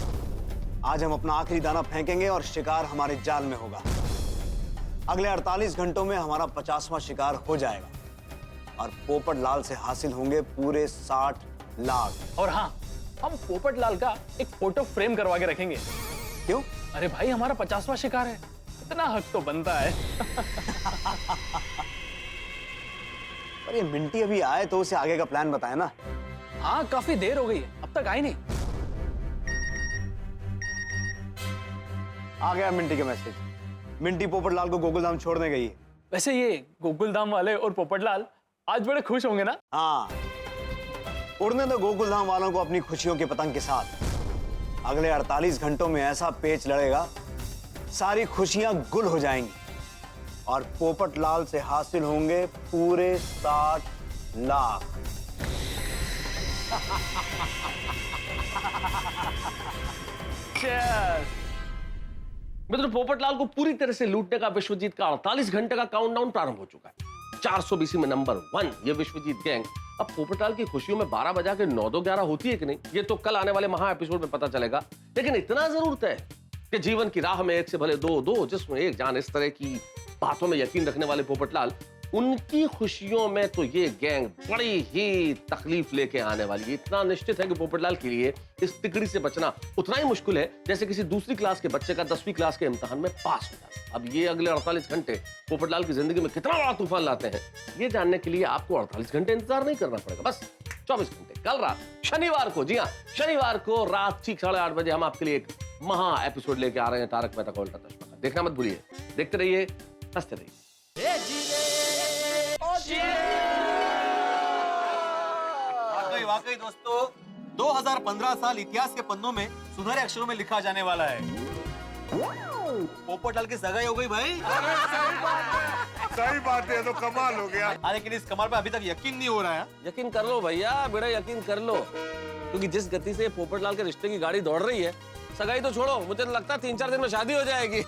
आज हम अपना आखिरी दाना फेंकेंगे और शिकार हमारे जाल में होगा। अगले 48 घंटों में हमारा 50वां शिकार हो जाएगा और पोपटलाल से हासिल होंगे पूरे 60 लाख। और हाँ, हम पोपटलाल का एक फोटो फ्रेम करवा के रखेंगे। क्यों? अरे भाई, हमारा 50वां शिकार है, इतना हक तो बनता है। पर ये मिंटी अभी आए तो उसे आगे का प्लान बताए ना। हाँ, काफी देर हो गई है, अब तक आई नहीं। आ गया मिंटी का मैसेज। मिंटी पोपटलाल को गोकुलधाम छोड़ने गई है। वैसे ये गोकुलधाम वाले और पोपटलाल आज बड़े खुश होंगे ना? हाँ, उड़ने दो गोकुलधाम वालों को अपनी खुशियों के पतंग के साथ। अगले 48 घंटों में ऐसा पेच लड़ेगा, सारी खुशियां गुल हो जाएंगी और पोपटलाल से हासिल होंगे पूरे 60 लाख। Cheers! मित्र पोपटलाल को पूरी तरह से लूटने का विश्वजीत का 48 घंटे का काउंटडाउन प्रारंभ हो चुका है। 400 BC में नंबर 1 ये विश्वजीत गैंग अब पोपटलाल की खुशियों में 12 बजा के 9-11 होती है कि नहीं, ये तो कल आने वाले महा एपिसोड में पता चलेगा। लेकिन इतना जरूर तय है कि जीवन की राह में एक से भले दो जिसमें एक जान, इस तरह की बातों में यकीन रखने वाले पोपटलाल, उनकी खुशियों में तो ये गैंग बड़ी ही तकलीफ लेके आने वाली है। इतना निश्चित है कि पोपटलाल के लिए इस तिकड़ी से बचना उतना ही मुश्किल है जैसे किसी दूसरी क्लास के बच्चे का 10वीं क्लास के इम्तिहान में पास हो जाना। अब ये अगले 48 घंटे पोपटलाल की जिंदगी में कितना बड़ा तूफान लाते हैं, ये जानने के लिए आपको 48 घंटे इंतजार नहीं करना पड़ेगा, बस 24 घंटे। कल रात शनिवार को, जी हाँ शनिवार को रात ठीक 8:30 बजे हम आपके लिए एक महा एपिसोड लेके आ रहे हैं तारक मेहता का उल्टा चश्मा का। देखना मत भूलिए, देखते रहिए, हंसते रहिए। वाकई दोस्तों 2015 साल इतिहास के पन्नों में सुनहरे अक्षरों में लिखा जाने वाला है। पोपटलाल की सगाई हो गई भाई। सही बात है, तो कमाल हो गया। लेकिन इस कमाल पे अभी तक यकीन नहीं हो रहा है। यकीन कर लो भैया, बेड़ा यकीन कर लो, क्योंकि जिस गति से पोपटलाल के रिश्ते की गाड़ी दौड़ रही है, सगाई तो छोड़ो, मुझे तो लगता है 3-4 दिन में शादी हो जाएगी।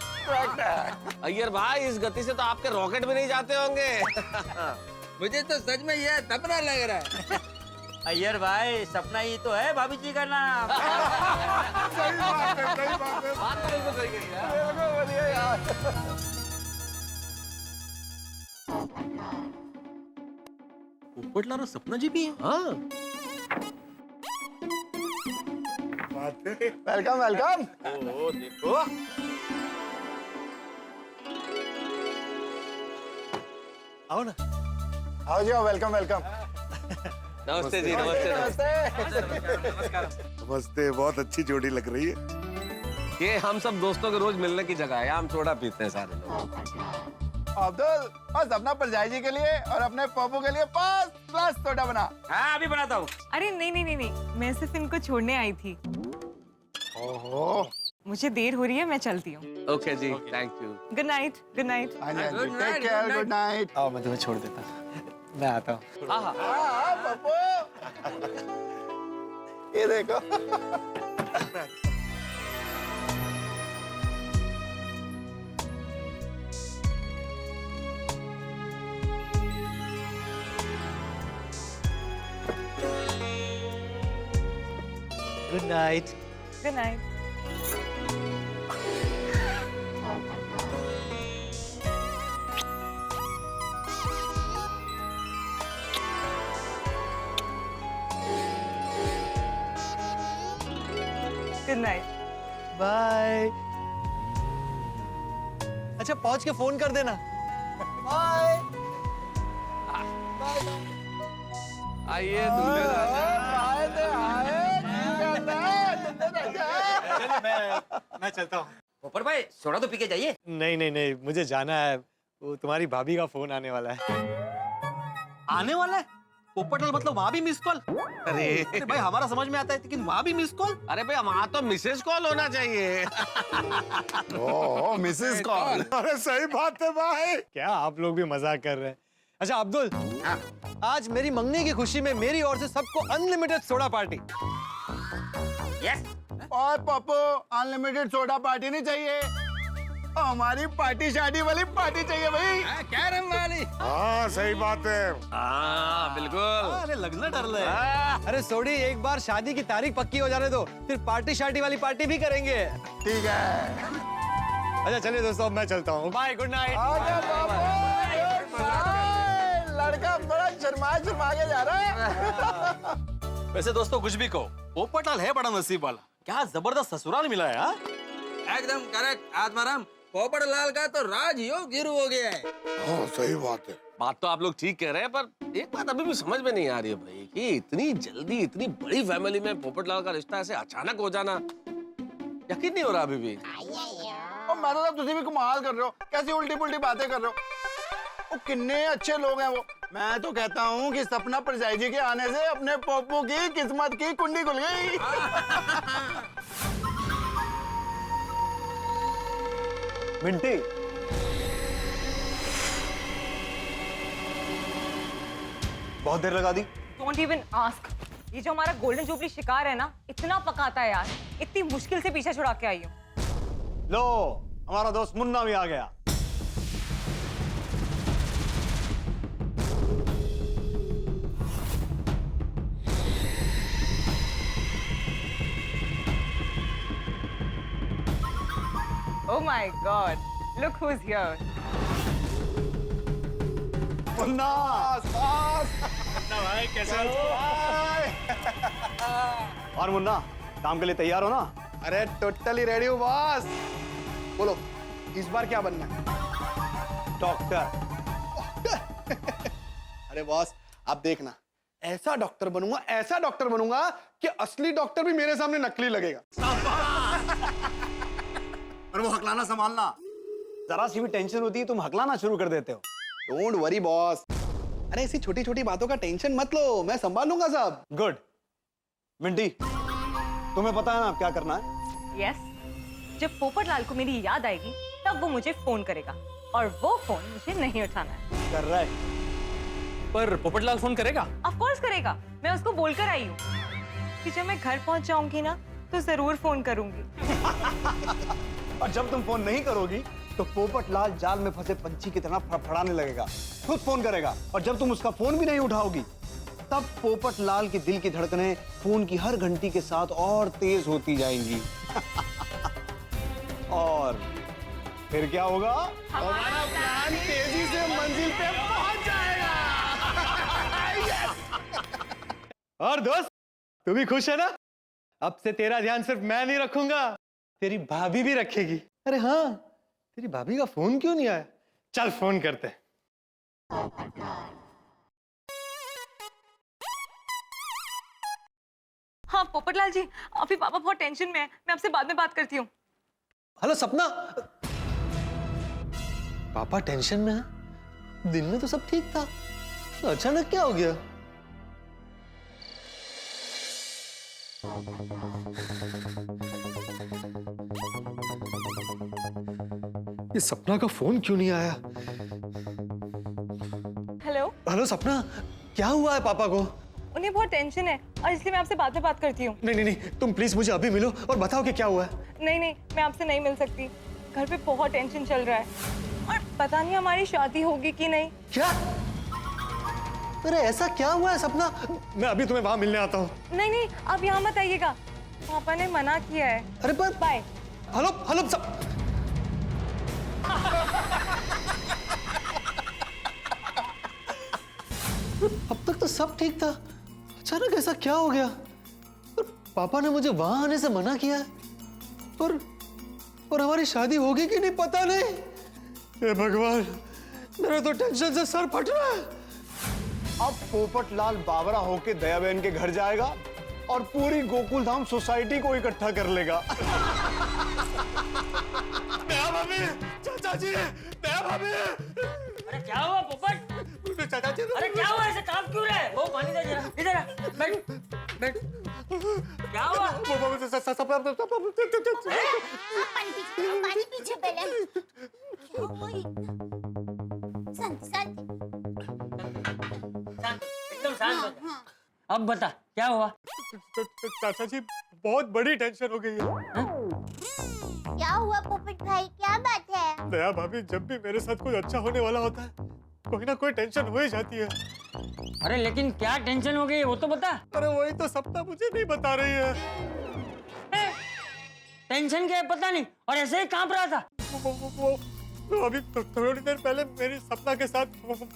अय्यर भाई, इस गति से तो आपके रॉकेट भी नहीं जाते होंगे। मुझे तो सच में यह सपना लग रहा है। अय्यर भाई, सपना ही तो है भाभी जी का नाम। सही बात है, सही बात है। बात तो बिल्कुल सही कही यार। पोपटलाल और सपना जी भी है। हाँ। Welcome welcome. ओ देखो, आओ ना। आओ जी, वेलकम वेलकम। नमस्ते जी, नमस्ते। नमस्ते, बहुत अच्छी जोड़ी लग रही है। ये हम सब दोस्तों के रोज मिलने की जगह है, हम सोडा पीते हैं सारे लोग। अब्दुल और सपना परजाई जी के लिए और अपने पप्पू के लिए 5 ग्लास सोडा बना। हाँ अभी बनाता हूँ। अरे नहीं नहीं नहीं नहीं, मैं सिर्फ इनको छोड़ने आई थी। ओहो, मुझे देर हो रही है, मैं चलती हूँ। ओके जी, thank you. Good night, good night. हाँ जी, टेक केयर, गुड नाइट। आओ मैं तुम्हें छोड़ देता हूँ, मैं आता हूँ। हाँ हाँ पप्पू, ये देखो। Good night. Good night. Good night. Bye. अच्छा पहुंच के फोन कर देना। बाय। आइए दूल्हे राजा। मैं चलता हूँ। पोपट भाई, सोडा तो पी के जाइए। नहीं नहीं नहीं, मुझे जाना है, वो तुम्हारी भाभी का फोन आने वाला है। आने वाला है? पोपटलाल मतलब वहाँ भी मिस कॉल? अरे भाई, हमारा समझ में आता है, लेकिन वहाँ भी मिस कॉल? अरे भाई, वहाँ तो मिसेज कॉल होना चाहिए। ओह, मिसेस कॉल। अरे सही बात है भाई। क्या आप लोग भी मजाक कर रहे हैं? अच्छा अब्दुल, आज मेरी मंगनी की खुशी में मेरी ओर से सबको अनलिमिटेड सोडा पार्टी। यस। और पप्पू, अनलिमिटेड सोडा पार्टी नहीं चाहिए, हमारी पार्टी शादी वाली पार्टी चाहिए भाई। कैरम वाली। हाँ सही बात है। हाँ बिल्कुल। अरे लगना डर रहा है। अरे सोडी, एक बार शादी की तारीख पक्की हो जाने दो, फिर पार्टी शादी वाली पार्टी भी करेंगे। ठीक है। अच्छा चलिए दोस्तों, अब मैं चलता हूँ। Bye, good night. लड़का बड़ा शर्मा के जा रहा है। वैसे दोस्तों कुछ भी कहो, पोपटलाल है बड़ा नसीब वाला। क्या जबरदस्त ससुराल मिला है। हाँ एकदम करेक्ट आत्माराम। पोपटलाल का तो राजयोग शुरू हो गया है। हाँ सही बात है। बात तो आप लोग ठीक कह रहे हैं, पर एक बात अभी भी समझ में नहीं आ रही है भाई, कि इतनी जल्दी इतनी बड़ी फैमिली में पोपटलाल का रिश्ता ऐसे अचानक हो जाना, यकीन नहीं हो रहा अभी भी। और मैं तो तुझे भी कमाल कर रहे हो, कैसी उल्टी पुल्टी बातें कर रहे हो। वो कितने अच्छे लोग हैं वो। मैं तो कहता हूँ कि सपना परजाई जी के आने से अपने पप्पू की किस्मत की कुंडी खुल गई। मिंटी, बहुत देर लगा दी। Don't even ask। ये जो हमारा गोल्डन जुबली शिकार है ना, इतना पकाता है यार, इतनी मुश्किल से पीछे छुड़ा के आई हूँ। लो, हमारा दोस्त मुन्ना भी आ गया। Oh my God! Look who's here. Munna भाई कैसे हो? और मुन्ना, काम के लिए तैयार हो ना? अरे टोटली रेडी हूँ बॉस। बोलो इस बार क्या बनना है? डॉक्टर। अरे बॉस आप देखना, ऐसा डॉक्टर बनूंगा कि असली डॉक्टर भी मेरे सामने नकली लगेगा। और वो हकलाना संभालना, जरा सी भी टेंशन होती है तुम हकलाना शुरू कर देते हो। डोंट वरी बॉस, अरे ऐसी छोटी छोटी बातों का टेंशन मत लो, मैं संभालूंगा सब। गुड। मिंटी, तुम्हें पता है ना अब क्या करना है? यस, जब पोपटलाल को मेरी याद आएगी तब वो मुझे फोन करेगा और वो फोन मुझे नहीं उठाना है। कर रहा है। पर पोपटलाल फोन करेगा? ऑफ कोर्स करेगा, मैं उसको बोलकर आई हूँ कि जब मैं घर पहुंच जाऊंगी ना तो जरूर फोन करूंगी। और जब तुम फोन नहीं करोगी तो पोपटलाल जाल में फंसे पंछी की तरह फड़फड़ाने लगेगा, खुद फोन करेगा। और जब तुम उसका फोन भी नहीं उठाओगी तब पोपटलाल के दिल की धड़कनें फोन की हर घंटी के साथ और तेज होती जाएंगी। और फिर क्या होगा? हमारा प्लान तेजी से मंजिल पे पहुंच जाएगा। और दोस्त, तू भी खुश है ना? अब से तेरा ध्यान सिर्फ मैं नहीं रखूंगा, तेरी भाभी भी रखेगी। अरे हाँ, तेरी भाभी का फोन क्यों नहीं आया? चल फोन करते हैं। हाँ पोपटलाल जी, अभी पापा बहुत टेंशन में है, मैं आपसे बाद में बात करती हूँ। हेलो सपना, पापा टेंशन में है? दिन में तो सब ठीक था, तो अचानक क्या हो गया? ये सपना का फोन क्यों नहीं आया? हेलो हेलो सपना, क्या हुआ है पापा को? उन्हें बहुत टेंशन है और इसलिए मैं आपसे बाद में बात करती हूँ। नहीं, तुम प्लीज मुझे अभी मिलो और बताओ कि क्या हुआ है। नहीं, मैं आपसे नहीं मिल सकती, घर पे बहुत टेंशन चल रहा है और पता नहीं हमारी शादी होगी कि नहीं। क्या? अरे ऐसा क्या हुआ है सपना? मैं अभी तुम्हें वहां मिलने आता हूँ। नहीं, आप यहाँ मत आइएगा, पापा ने मना किया है। अरे पर बाय। हेलो सब अब तक तो सब ठीक था, अचानक ऐसा क्या हो गया? और पापा ने मुझे वहां आने से मना किया है और हमारी शादी होगी कि नहीं पता नहीं। हे भगवान, मेरा तो टेंशन से सर फट रहा है। अब पोपटलाल बावरा होके दयाबेन के घर जाएगा और पूरी गोकुलधाम सोसाइटी को इकट्ठा कर लेगा। दया भाभी, चाचा जी, दया भाभी। अरे क्या हुआ पोपट? चाचा जी, अरे क्या हुआ, ऐसे काम क्यों रहा है? वो पानी दे जरा, इधर आ, बैठ। क्या हुआ? पानी पीछे पहले। शांत। एकदम शांत हो जा। अब बता क्या हुआ? चाचा जी, बहुत बड़ी टेंशन हो गई है। क्या हुआ पोपट भाई, क्या बात है? दया भाभी, जब भी मेरे साथ कुछ अच्छा होने वाला होता है कोई ना कोई टेंशन हो ही जाती है। अरे लेकिन क्या टेंशन हो गई वो तो बता। अरे वही तो सपना मुझे नहीं बता रही है। टेंशन क्या है पता नहीं, और ऐसे ही कांप रहा था। वो अभी थोड़ी देर पहले मेरी सपना के साथ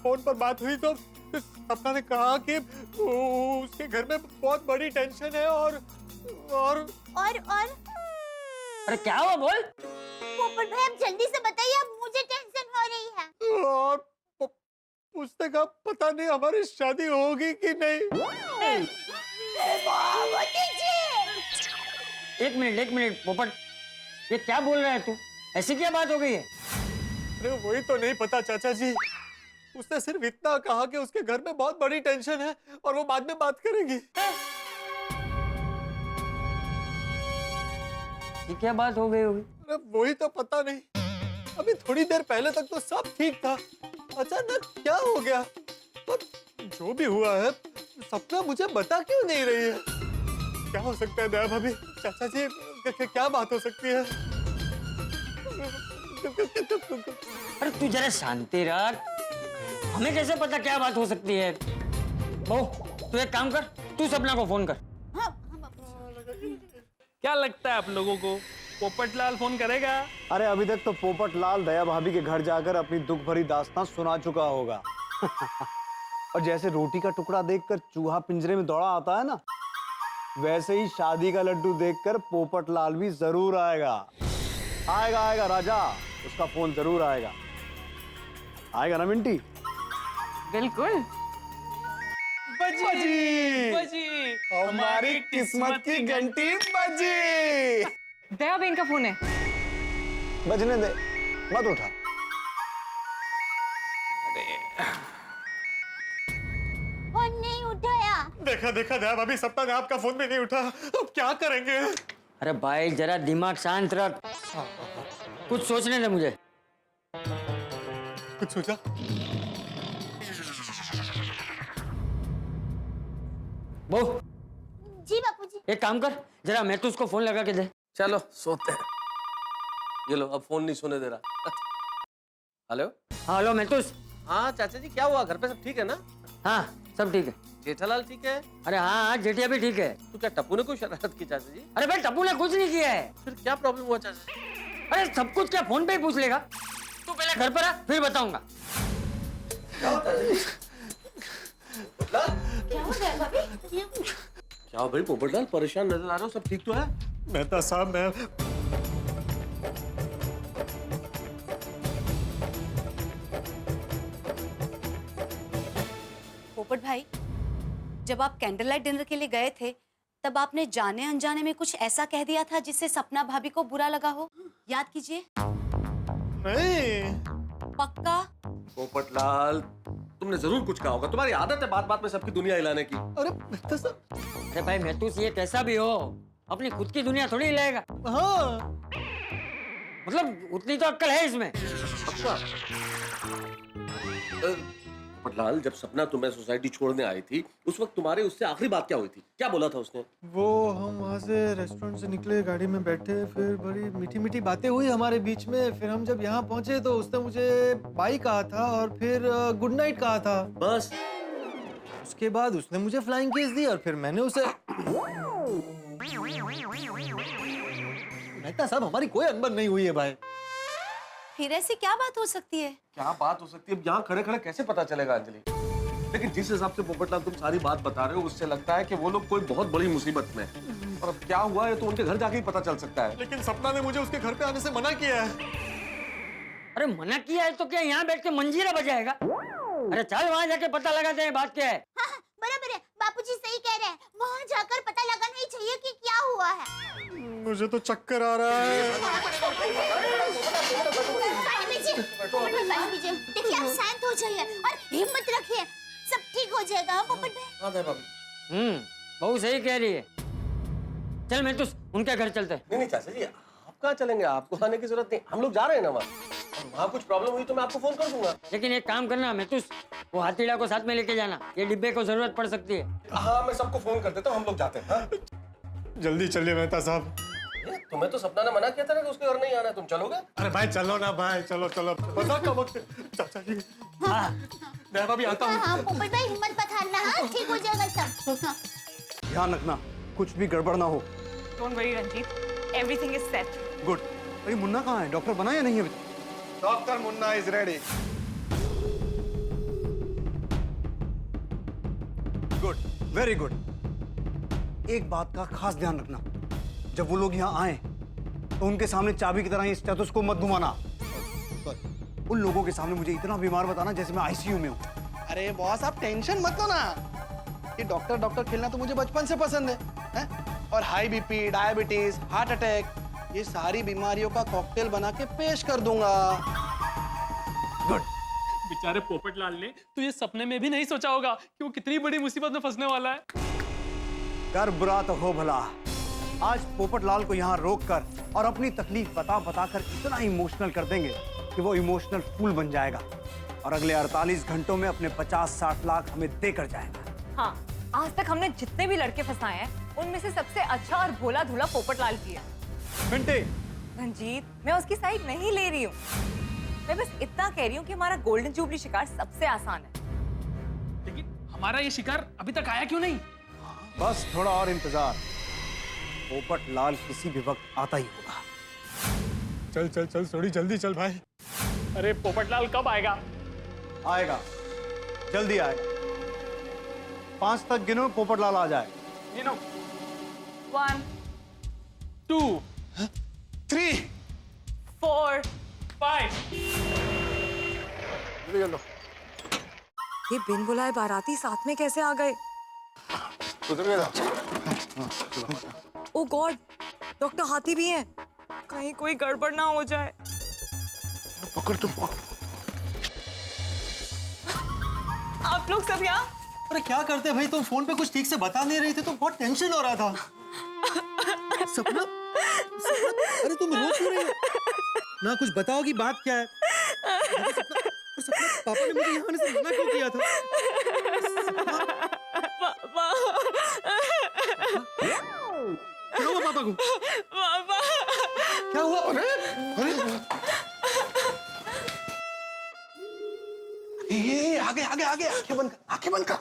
फोन पर बात हुई तो सपना ने कहा कि उसके घर में बहुत बड़ी टेंशन है और अरे क्या हुआ बोल? पोपट भाई आप जल्दी से बताइए, अब मुझे टेंशन हो रही है। और उसने कहा पता नहीं हमारी शादी होगी कि नहीं। एक मिनट पोपट, ये क्या बोल रहा है तू? ऐसी क्या बात हो गई है? अरे वही तो नहीं पता चाचा जी, उसने सिर्फ इतना कहा कि उसके घर में बहुत बड़ी टेंशन है और वो बाद में बात करेंगी। ये क्या बात हो गई होगी? अरे वही तो पता नहीं, अभी थोड़ी देर पहले तक तो सब ठीक था, अचानक क्या हो गया? और जो भी हुआ है सपना मुझे बता क्यों नहीं रही है? क्या हो सकता है दया भाभी, चाचा जी, क्या बात हो सकती है? अरे तू जरा शांति रख। हमें कैसे पता क्या बात हो सकती है? बहू तू एक काम कर, तू सपना को फोन कर। क्या लगता है आप लोगों को पोपटलाल फोन करेगा? अरे अभी तक तो पोपटलाल दया भाभी के घर जाकर अपनी दुख भरी दास्तां सुना चुका होगा। और जैसे रोटी का टुकड़ा देखकर चूहा पिंजरे में दौड़ा आता है ना, वैसे ही शादी का लड्डू देखकर पोपटलाल भी जरूर आएगा। आएगा आएगा राजा, उसका फोन जरूर आएगा। आएगा ना मिंटी? बिल्कुल। बजी हमारी किस्मत की घंटी बजी। दया बहन का फोन है। बजने दे, मत उठा। फोन नहीं उठाया। देखा देखा दया भाभी, सपना ने आपका फोन भी नहीं उठा। अब क्या करेंगे? अरे भाई जरा दिमाग शांत रख, कुछ सोचने दे मुझे। कुछ सोचा? बहू जी बापूजी। एक काम कर, जरा मैं तो उसको फोन लगा के दे। चलो सोते हैं। ये लो, अब फोन नहीं सुने दे रहा। हेलो। हाँ हेलो मेतुस। हाँ चाचा जी, क्या हुआ? घर पे सब ठीक है ना? हाँ सब ठीक है। जेठालाल ठीक है? अरे हाँ हाँ जेठिया भी ठीक है। तो क्या टप्पू ने कोई शरारत की चाचा जी? अरे भाई टप्पू ने कुछ नहीं किया है। फिर क्या प्रॉब्लम हुआ चाचा जी? अरे सब कुछ क्या फोन पे ही पूछ लेगा? तू पहले घर पर आ, फिर बताऊंगा। क्या हो गया भाभी? क्या भाई पोपटलाल, परेशान नजर आ रहे हो? सब ठीक तो है? मेहता साहब मैं पोपट भाई, जब आप कैंडल लाइट डिनर के लिए गए थे तब आपने जाने अनजाने में कुछ ऐसा कह दिया था जिससे सपना भाभी को बुरा लगा हो। याद कीजिए। नहीं। पक्का? पोपटलाल तुमने जरूर कुछ कहा होगा। तुम्हारी आदत है बात बात में सबकी दुनिया हिलाने की। अरे मेहता साहब। अरे भाई मेतुस ये कैसा भी हो, अपनी खुद की दुनिया थोड़ी हिलाएगा। हाँ मतलब उतनी तो अक्ल है इसमें। अच्छा पोपटलाल, जब सपना तुम्हें सोसाइटी छोड़ने आई थी उस वक्त तुम्हारे उससे आखिरी बात क्या हुई थी? क्या बोला था उसने? वो हम वहाँ से रेस्टोरेंट से निकले, गाड़ी में बैठे, फिर बड़ी मीठी मीठी बातें हुई हमारे बीच में। फिर हम जब यहाँ पहुंचे तो उसने मुझे बाय कहा था और फिर गुड नाइट कहा था। बस उसके बाद उसने मुझे फ्लाइंग किस दी और फिर मैंने उसे। मेहता साहब हमारी कोई अनबन नहीं हुई है भाई। फिर ऐसी क्या बात हो सकती है? क्या बात हो सकती है? अब यहाँ खड़े खड़े कैसे पता चलेगा अंजलि? लेकिन जिस हिसाब से पोपटलाल तुम सारी बात बता रहे हो उससे लगता है कि वो लोग कोई बहुत बड़ी मुसीबत में हैं। और अब क्या हुआ है तो उनके घर जाके ही पता चल सकता है। लेकिन सपना ने मुझे उसके घर पे आने से मना किया है। अरे मना किया है तो क्या यहाँ बैठ के मंजीरा बजाएगा? अरे चल वहाँ जाके पता लगाते हैं बात क्या है। हाँ, बराबर है, बापूजी सही कह रहे हैं। वहाँ जाकर पता लगाना ही चाहिए कि क्या हुआ है। मुझे तो चक्कर आ रहा है। देखिए आप शांत हो जाइए और हिम्मत रखिए, सब ठीक हो जाएगा। पोपट भाई। बहुत सही कह रही है। चल मैं तो उनके घर चलते हैं। नहीं चाचा जी, आप कहाँ चलेंगे? आपको आने की जरूरत नहीं, हम लोग जा रहे हैं ना वहाँ। और वहाँ कुछ प्रॉब्लम हुई तो मैं आपको फोन कर दूंगा। लेकिन एक काम करना मैं वो हाथीड़ा को साथ में लेके जाना, ये डिब्बे को जरूरत पड़ सकती है। हाँ मैं सबको फोन कर देता हूँ, हम लोग जाते हैं। हाँ? जल्दी चलिए मेहता साहब। तुम्हें तो सपना ने मना किया था ना कि उसके घर नहीं आना है, तुम चलोगे? अरे भाई चलो ना भाई, चलो चलो। मजाक का वक्त है। चाचा जी मैं अभी आता हूँ। हाँ पोपट भाई हिम्मत मत हारना, हाँ ठीक हो जाएगा सब। हाँ। ध्यान रखना कुछ भी गड़बड़ ना हो। Don't worry Ranjit, everything is set. Good. अरे मुन्ना कहाँ है? डॉक्टर बना या नहीं अभी? Doctor Munna is ready. Good, very good. एक बात का खास ध्यान रखना, जब वो लोग यहाँ आए तो उनके सामने चाबी की तरह इस स्टेथोस्कोप मत घुमाना। उन लोगों के सामने मुझे इतना बीमार बताना जैसे मैं आईसीयू में हूँ। अरे बॉस आप टेंशन मत लो ना, ये डॉक्टर डॉक्टर खेलना तो मुझे बचपन से पसंद है? और high BP, diabetes, heart attack, ये सारी बीमारियों का कॉकटेल बना के पेश कर दूंगा। गुड। बेचारे पोपटलाल ने तो ये सपने में भी नहीं सोचा होगा कि वो कितनी बड़ी मुसीबत में फंसने वाला है। कर बुरा तो हो भला। आज पोपटलाल को यहाँ रोक कर और अपनी तकलीफ बता कर इतना इमोशनल कर देंगे कि वो इमोशनल फूल बन जाएगा और अगले 48 घंटों में अपने 50-60 लाख हमें देकर जाएगा। हाँ, आज तक हमने जितने भी लड़के फंसाए हैं उनमें से सबसे अच्छा और भोला धूला पोपटलाल की है। घंटे रंजीत, मैं उसकी साइड नहीं ले रही हूँ। मैं बस इतना कह रही हूँ कि हमारा गोल्डन जुबली शिकार सबसे आसान है। लेकिन हमारा ये शिकार अभी तक आया क्यों नहीं? बस थोड़ा और इंतजार, पोपट लाल किसी भी वक्त आता ही होगा। चल चल चल थोड़ी जल्दी चल भाई। अरे पोपटलाल कब आएगा? आएगा, जल्दी आएगा। 5 तक गिनो, पोपट लाल आ जाए। 1 2 3 4 5 ये बिन बुलाए बाराती साथ में कैसे आ गए? ओ गॉड, डॉक्टर हाथी भी हैं। कहीं कोई गड़बड़ ना हो जाए। पकड़ तो आप लोग सब यहाँ? अरे क्या करते भाई, तुम फोन पे कुछ ठीक से बता नहीं रही थी तो बहुत टेंशन हो रहा था। सपना, अरे तुम रो क्यों रही हो? ना कुछ बताओगी बात क्या है? सपना, पापा ने मुझे यहाँ आने से मना क्यों किया था? पापा पापा को पापा क्या हुआ? ये आगे आगे आगे, आंखें बंद कर, आंखें बंद कर।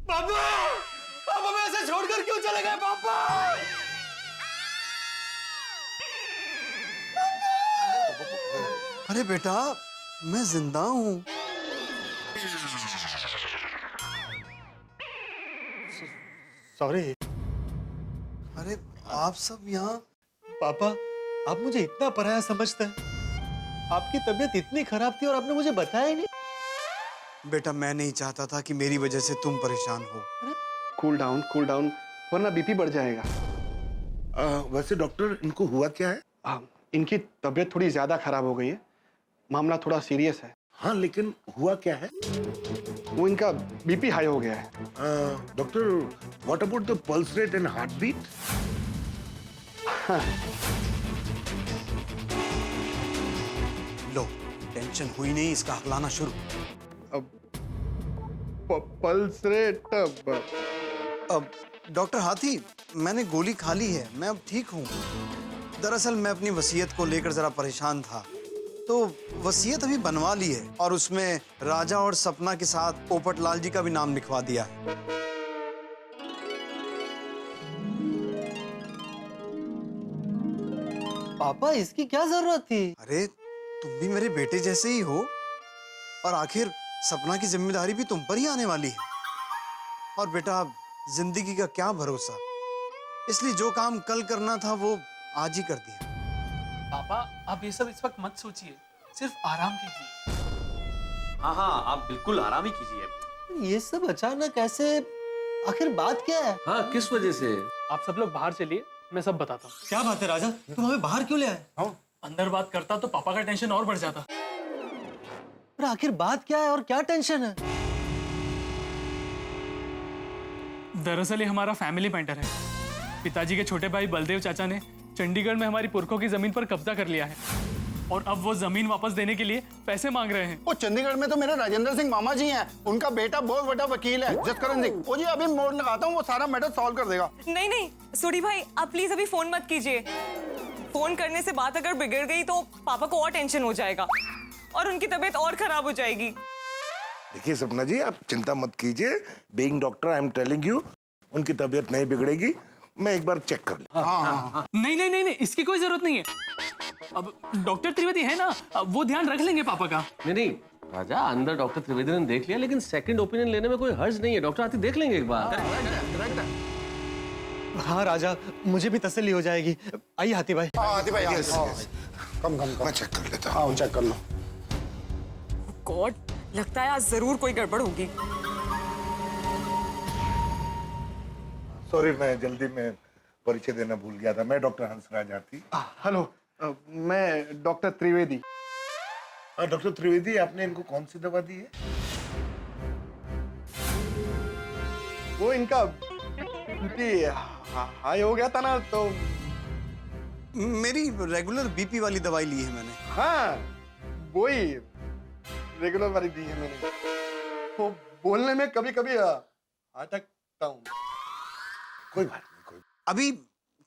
पापा, पापा मैं ऐसे छोड़कर क्यों चले गए पापा? अरे बेटा, मैं जिंदा हूँ। सॉरी। अरे आप सब यहाँ? पापा, आप मुझे इतना पराया समझते हैं। आपकी तबीयत इतनी खराब थी और आपने मुझे बताया ही नहीं। बेटा, मैं नहीं चाहता था कि मेरी वजह से तुम परेशान हो। कूल डाउन, वरना बीपी बढ़ जाएगा। वैसे डॉक्टर, इनको हुआ क्या है? इनकी तबीयत थोड़ी ज्यादा खराब हो गई है। मामला थोड़ा सीरियस है। हाँ, लेकिन हुआ क्या है? वो इनका बीपी हाई हो गया है। Doctor, what about the pulse rate and heart beat? लो, टेंशन हुई नहीं, इसका हकलाना शुरू। पल्स रेट अब डॉक्टर हाथी, मैंने गोली खा ली है, मैं अब ठीक हूँ। दरअसल मैं अपनी वसीयत को लेकर जरा परेशान था, तो वसीयत अभी बनवा ली है और उसमें राजा और सपना के साथ पोपट लाल जी का भी नाम लिखवा दिया है। पापा, इसकी क्या जरूरत थी? अरे तुम भी मेरे बेटे जैसे ही हो, और आखिर सपना की जिम्मेदारी भी तुम पर ही आने वाली है। और बेटा, जिंदगी का क्या भरोसा, इसलिए जो काम कल करना था वो आज ही कर दिया। पापा, आप ये सब इस वक्त मत सोचिए, सिर्फ आराम कीजिए। हाँ हाँ, आप बिल्कुल आराम ही कीजिए। ये सब अचानक ऐसे, आखिर बात क्या है? हाँ, किस वजह से? आप सब लोग बाहर चलिए, मैं सब बताता हूँ। क्या बात है राजा, तुम हमें बाहर क्यों ले आए? अंदर बात करता तो पापा का टेंशन और बढ़ जाता। पर आखिर बात क्या है और क्या टेंशन है? दरअसल ये हमारा फैमिली मैटर है। पिताजी के छोटे भाई बलदेव चाचा ने चंडीगढ़ में हमारी पुरखों की जमीन पर कब्जा कर लिया है और अब वो जमीन वापस देने के लिए पैसे मांग रहे हैं। वो चंडीगढ़ में तो मेरे राजेंद्र सिंह मामा जी हैं, उनका बेटा बहुत बड़ा वकील है, जसकरण सिंह। वो जी अभी मोड़ लगाता हूँ, वो सारा मैटर सॉल्व कर देगा। नहीं नहीं सूरी भाई, आप प्लीज अभी फोन मत कीजिए। फोन करने से बात अगर बिगड़ गई तो पापा को और टेंशन हो जाएगा और उनकी तबीयत और खराब हो जाएगी। देखिए सपना जी, आप चिंता मत कीजिए। Being doctor, I am telling you, उनकी तबीयत नहीं बिगड़ेगी। मैं एक बार चेक कर लूं। नहीं नहीं नहीं नहीं, इसकी कोई जरूरत नहीं है। अब डॉक्टर त्रिवेदी है ना, वो ध्यान रख लेंगे पापा का। नहीं नहीं राजा, अंदर डॉक्टर त्रिवेदी ने देख लिया, लेकिन सेकंड ओपिनियन लेने में कोई हर्ज नहीं है। डॉक्टर हाथी देख लेंगे एक बार। हाँ राजा, मुझे भी तसल्ली हो जाएगी। आइए हाथी भाई। हाथी भाई, कम मैं चेक कर लेता हूँ। हाँ, चेक कर लो। गॉड, लगता है आज जरूर कोई गड़बड़ होगी। सॉरी, मैं जल्दी में परिचय देना भूल गया था। मैं डॉक्टर हंसराज हाथी। हेलो, मैं डॉक्टर त्रिवेदी। डॉक्टर त्रिवेदी, आपने इनको कौन सी दवा दी है? वो इनका बीपी हाई हो गया था ना, तो मेरी रेगुलर बीपी वाली दवाई ली है मैंने। हाँ, वही रेगुलर वाली दी है मैंने। वो बोलने में कभी कभी अटक सकता हूँ। कोई बात नहीं, कोई अभी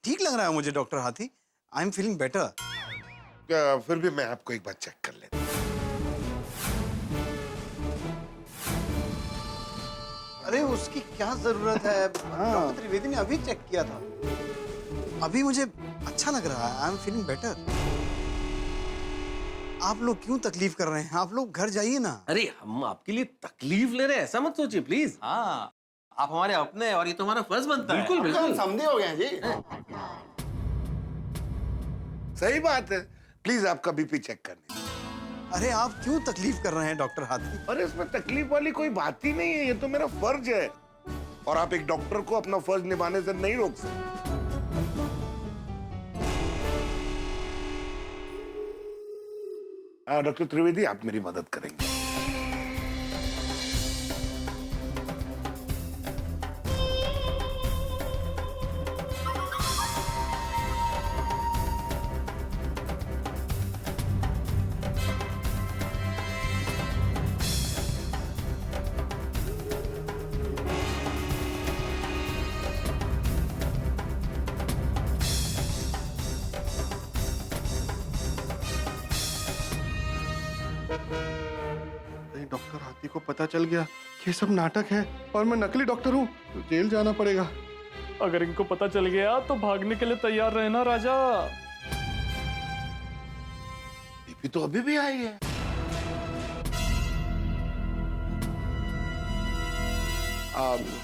ठीक लग रहा है मुझे डॉक्टर हाथी। I am feeling better. फिर भी मैं आपको एक बार चेक कर लेता हूँ। अरे उसकी क्या जरूरत है? डॉक्टर त्रिवेदी ने अभी चेक किया था। अभी मुझे अच्छा लग रहा है। I am feeling better. आप लोग क्यों तकलीफ कर रहे हैं? आप लोग घर जाइए ना। अरे हम आपके लिए तकलीफ ले रहे हैं, ऐसा मत सोचिए प्लीज। हाँ, आप हमारे अपने हैं और ये तो हमारा फर्ज बनता है। बिल्कुल बिल्कुल। समझे हो गए हैं जी। सही बात है, प्लीज आपका बीपी चेक करने। अरे आप क्यों तकलीफ कर रहे हैं डॉक्टर हाथी? अरे इसमें तकलीफ वाली कोई बात ही नहीं है, ये तो मेरा फर्ज है और आप एक डॉक्टर को अपना फर्ज निभाने से नहीं रोक सकते। डॉक्टर त्रिवेदी, आप मेरी मदद करेंगे। कहीं डॉक्टर हाथी को पता चल गया कि ये सब नाटक है और मैं नकली डॉक्टर हूँ तो जेल जाना पड़ेगा। अगर इनको पता चल गया तो भागने के लिए तैयार रहना राजा। बीपी तो अभी भी आई है।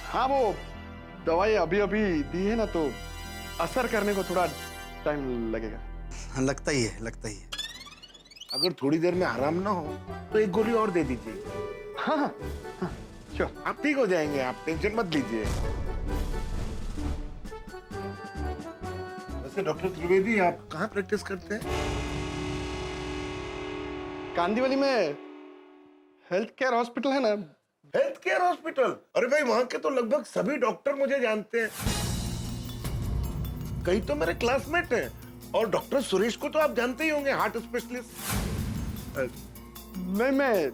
हाँ, वो दवाई अभी अभी दी है ना, तो असर करने को थोड़ा टाइम लगेगा। लगता ही है, लगता ही है। अगर थोड़ी देर में आराम ना हो तो एक गोली और दे दीजिए। हाँ हाँ, श्योर, आप ठीक हो जाएंगे, आप टेंशन मत लीजिए। वैसे डॉक्टर त्रिवेदी, आप कहाँ प्रैक्टिस करते हैं? कांदीवली में हेल्थ केयर हॉस्पिटल है ना। Health care hospital? अरे भाई, वहां के तो लगभग सभी डॉक्टर मुझे जानते हैं। कई तो मेरे क्लासमेट हैं। और डॉक्टर सुरेश को तो आप जानते ही होंगे, हार्ट स्पेशलिस्ट। नहीं, मैं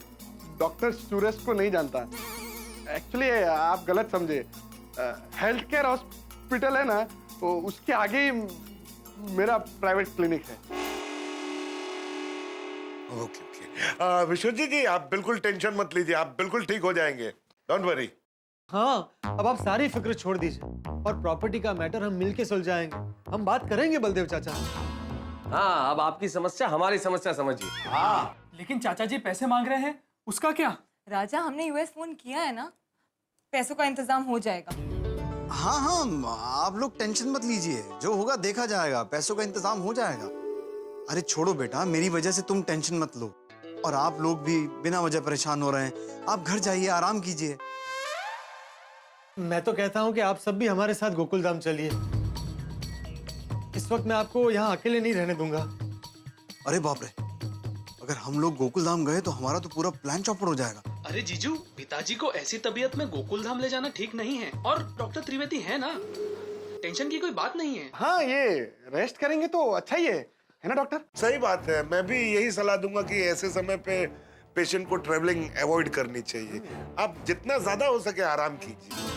डॉक्टर सुरेश को नहीं जानता। एक्चुअली आप गलत समझे। हेल्थ केयर हॉस्पिटल है ना, तो उसके आगे ही मेरा प्राइवेट क्लिनिक है। Okay okay. विश्वजीत जी, आप बिल्कुल टेंशन मत लीजिए, आप बिल्कुल ठीक हो जाएंगे। Don't worry. हाँ, अब आप सारी फिक्र छोड़ दीजिए और प्रॉपर्टी का मैटर हम मिलके सुलझाएंगे। हम बात करेंगे बलदेव चाचा। हाँ, अब आपकी समस्या हमारी समस्या समझिए। हाँ, लेकिन चाचा जी पैसे मांग रहे हैं, उसका क्या? राजा, हमने यूएस फोन किया है ना, पैसों का इंतजाम हो जाएगा। हाँ हाँ, आप लोग टेंशन मत लीजिए, जो होगा देखा जाएगा, पैसों का इंतजाम हो जाएगा। अरे छोड़ो बेटा, मेरी वजह से तुम टेंशन मत लो। और आप लोग भी बिना वजह परेशान हो रहे हैं। आप घर जाइए, आराम कीजिए। मैं तो कहता हूँ कि आप सब भी हमारे साथ गोकुल धाम चलिए। इस वक्त मैं आपको यहाँ अकेले नहीं रहने दूंगा। अरे बाप रे, अगर हम लोग गोकुल धाम गए तो हमारा तो पूरा प्लान चौपट हो जाएगा। अरे जीजू, पिताजी को ऐसी तबीयत में गोकुल धाम ले जाना ठीक नहीं है। और डॉक्टर त्रिवेदी है ना, टेंशन की कोई बात नहीं है। हाँ, ये रेस्ट करेंगे तो अच्छा ही है ना डॉक्टर? सही बात है, मैं भी यही सलाह दूंगा कि ऐसे समय पे पेशेंट को ट्रेवलिंग अवॉइड करनी चाहिए। आप जितना ज्यादा हो सके आराम कीजिए।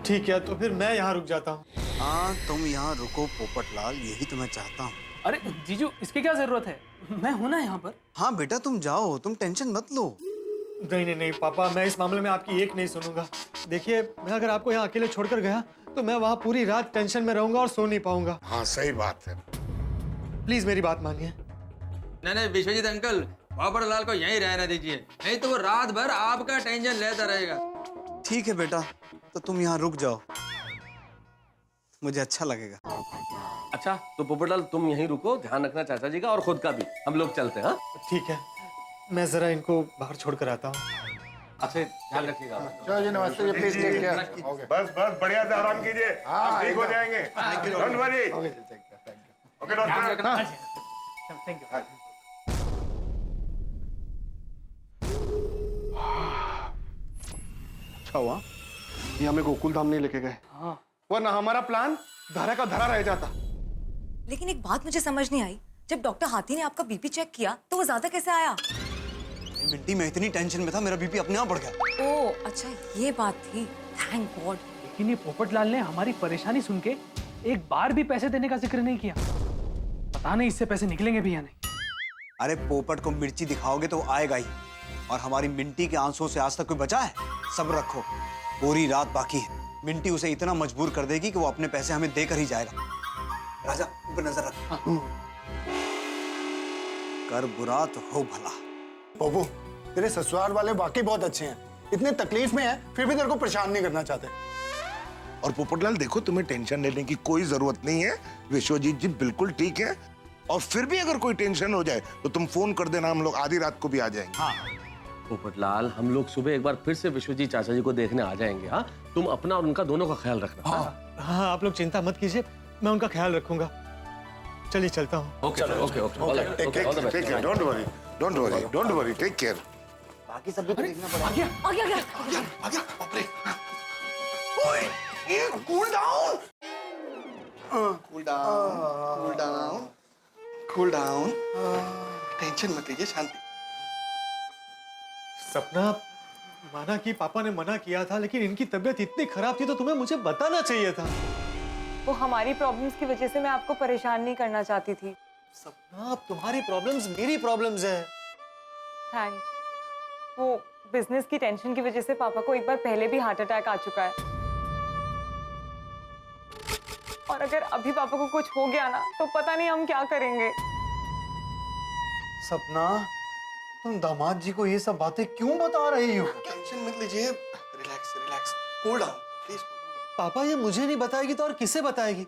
ठीक है, तो फिर मैं यहाँ रुक जाता हूँ। हाँ, तुम यहाँ रुको पोपटलाल, यही तो मैं चाहता हूँ। अरे जीजू, इसकी क्या जरूरत है? मैं हूं ना यहाँ पर। हाँ बेटा, तुम जाओ, तुम टेंशन मत लो। नहीं नहीं नहीं पापा, मैं इस मामले में आपकी एक नहीं सुनूंगा। देखिए, मैं अगर आपको यहाँ अकेले छोड़कर गया तो मैं वहाँ पूरी रात टेंशन में रहूंगा और सो नहीं पाऊंगा। हाँ, सही बात है। प्लीज मेरी बात मानिए। नहीं, विश्वजीत अंकल, पोपटलाल को यहीं रहने दीजिए, नहीं तो वो रात भर आपका टेंशन लेता रहेगा। ठीक है बेटा, तो तुम यहाँ रुक जाओ, मुझे अच्छा लगेगा। अच्छा, तो पोपटलाल तुम यहीं रुको, ध्यान रखना चाचा जी का और खुद का भी। हम लोग चलते हैं। ठीक है, मैं जरा इनको बाहर छोड़ कर आता हूँ। अच्छा, ध्यान रखिएगा। चलो जी, नमस्ते जी, प्लीज टेक केयर। बस बस, बढ़िया से आराम कीजिए, आप ठीक हो जाएंगे। Don't worry. Okay doctor. Thank you. अच्छा हुआ ये हमें गोकुल धाम नहीं लेके गए, वरना हमारा प्लान धरा का धरा रह जाता। लेकिन एक बात मुझे समझ नहीं आई, जब डॉक्टर हाथी ने आपका बीपी चेक किया तो वो ज्यादा कैसे आया? मिंटी, मैं इतनी टेंशन में था, मेरा बीपी अपने आप बढ़ गया। ओह अच्छा, ये बात थी। Thank God. लेकिन ये पोपटलाल ने हमारी परेशानी सुन के एक बार भी पैसे देने का जिक्र नहीं किया। पता नहीं इससे पैसे निकलेंगे भी या नहीं। अरे पोपट को मिर्ची दिखाओगे तो वो आएगा ही, और हमारी मिंटी के आंसुओं से आज तक कोई बचा है? सब्र रखो, पूरी रात बाकी है। मिंटी उसे इतना मजबूर कर देगी कि वो अपने पैसे हमें देकर ही जाएगा। राजा ऊपर नजर रख। कर बुरा तो हो भला। बाबू तेरे ससुराल वाले वाकई बहुत अच्छे हैं, इतने तकलीफ में है फिर भी तेरे को परेशान नहीं करना चाहते। और पोपटलाल देखो, तुम्हें टेंशन लेने की कोई जरूरत नहीं है। विश्वजीत जी बिल्कुल ठीक है, और फिर भी अगर कोई टेंशन हो जाए तो तुम फोन कर देना, हम लोग आधी रात को भी आ जाएंगे। हाँ पोपटलाल, हम लोग सुबह एक बार फिर से विश्वजीत चाचा जी को देखने आ जाएंगे। हाँ, तुम अपना और उनका दोनों का ख्याल रखना। हाँ आप लोग चिंता मत कीजिए, मैं उनका ख्याल रखूंगा। चलिए चलता हूँ। Okay okay okay, take care, don't worry, don't worry, don't worry, take care. बाकी सब भी तो देखना पड़ेगा। आ गया। बाप रे। ओए, ये cool down, cool down, cool down, cool down. Tension मत लीजिए, शांति। सपना, माना कि पापा ने मना किया था, लेकिन इनकी तबीयत इतनी खराब थी तो तुम्हें मुझे बताना चाहिए था। वो हमारी प्रॉब्लम्स की वजह से मैं आपको परेशान नहीं करना चाहती थी। सपना, तुम्हारी प्रॉब्लम्स मेरी प्रॉब्लम्स है। थैंक्स। वो बिजनेस की टेंशन की वजह से पापा को एक बार पहले भी हार्ट अटैक आ चुका है, और अगर अभी पापा को कुछ हो गया ना तो पता नहीं हम क्या करेंगे। सपना, तुम दामाद जी को ये सब बातें क्यों बता रही हो? टेंशन मत लीजिए, relax relax, cool down please. पापा ये मुझे नहीं बताएगी तो और किसे बताएगी?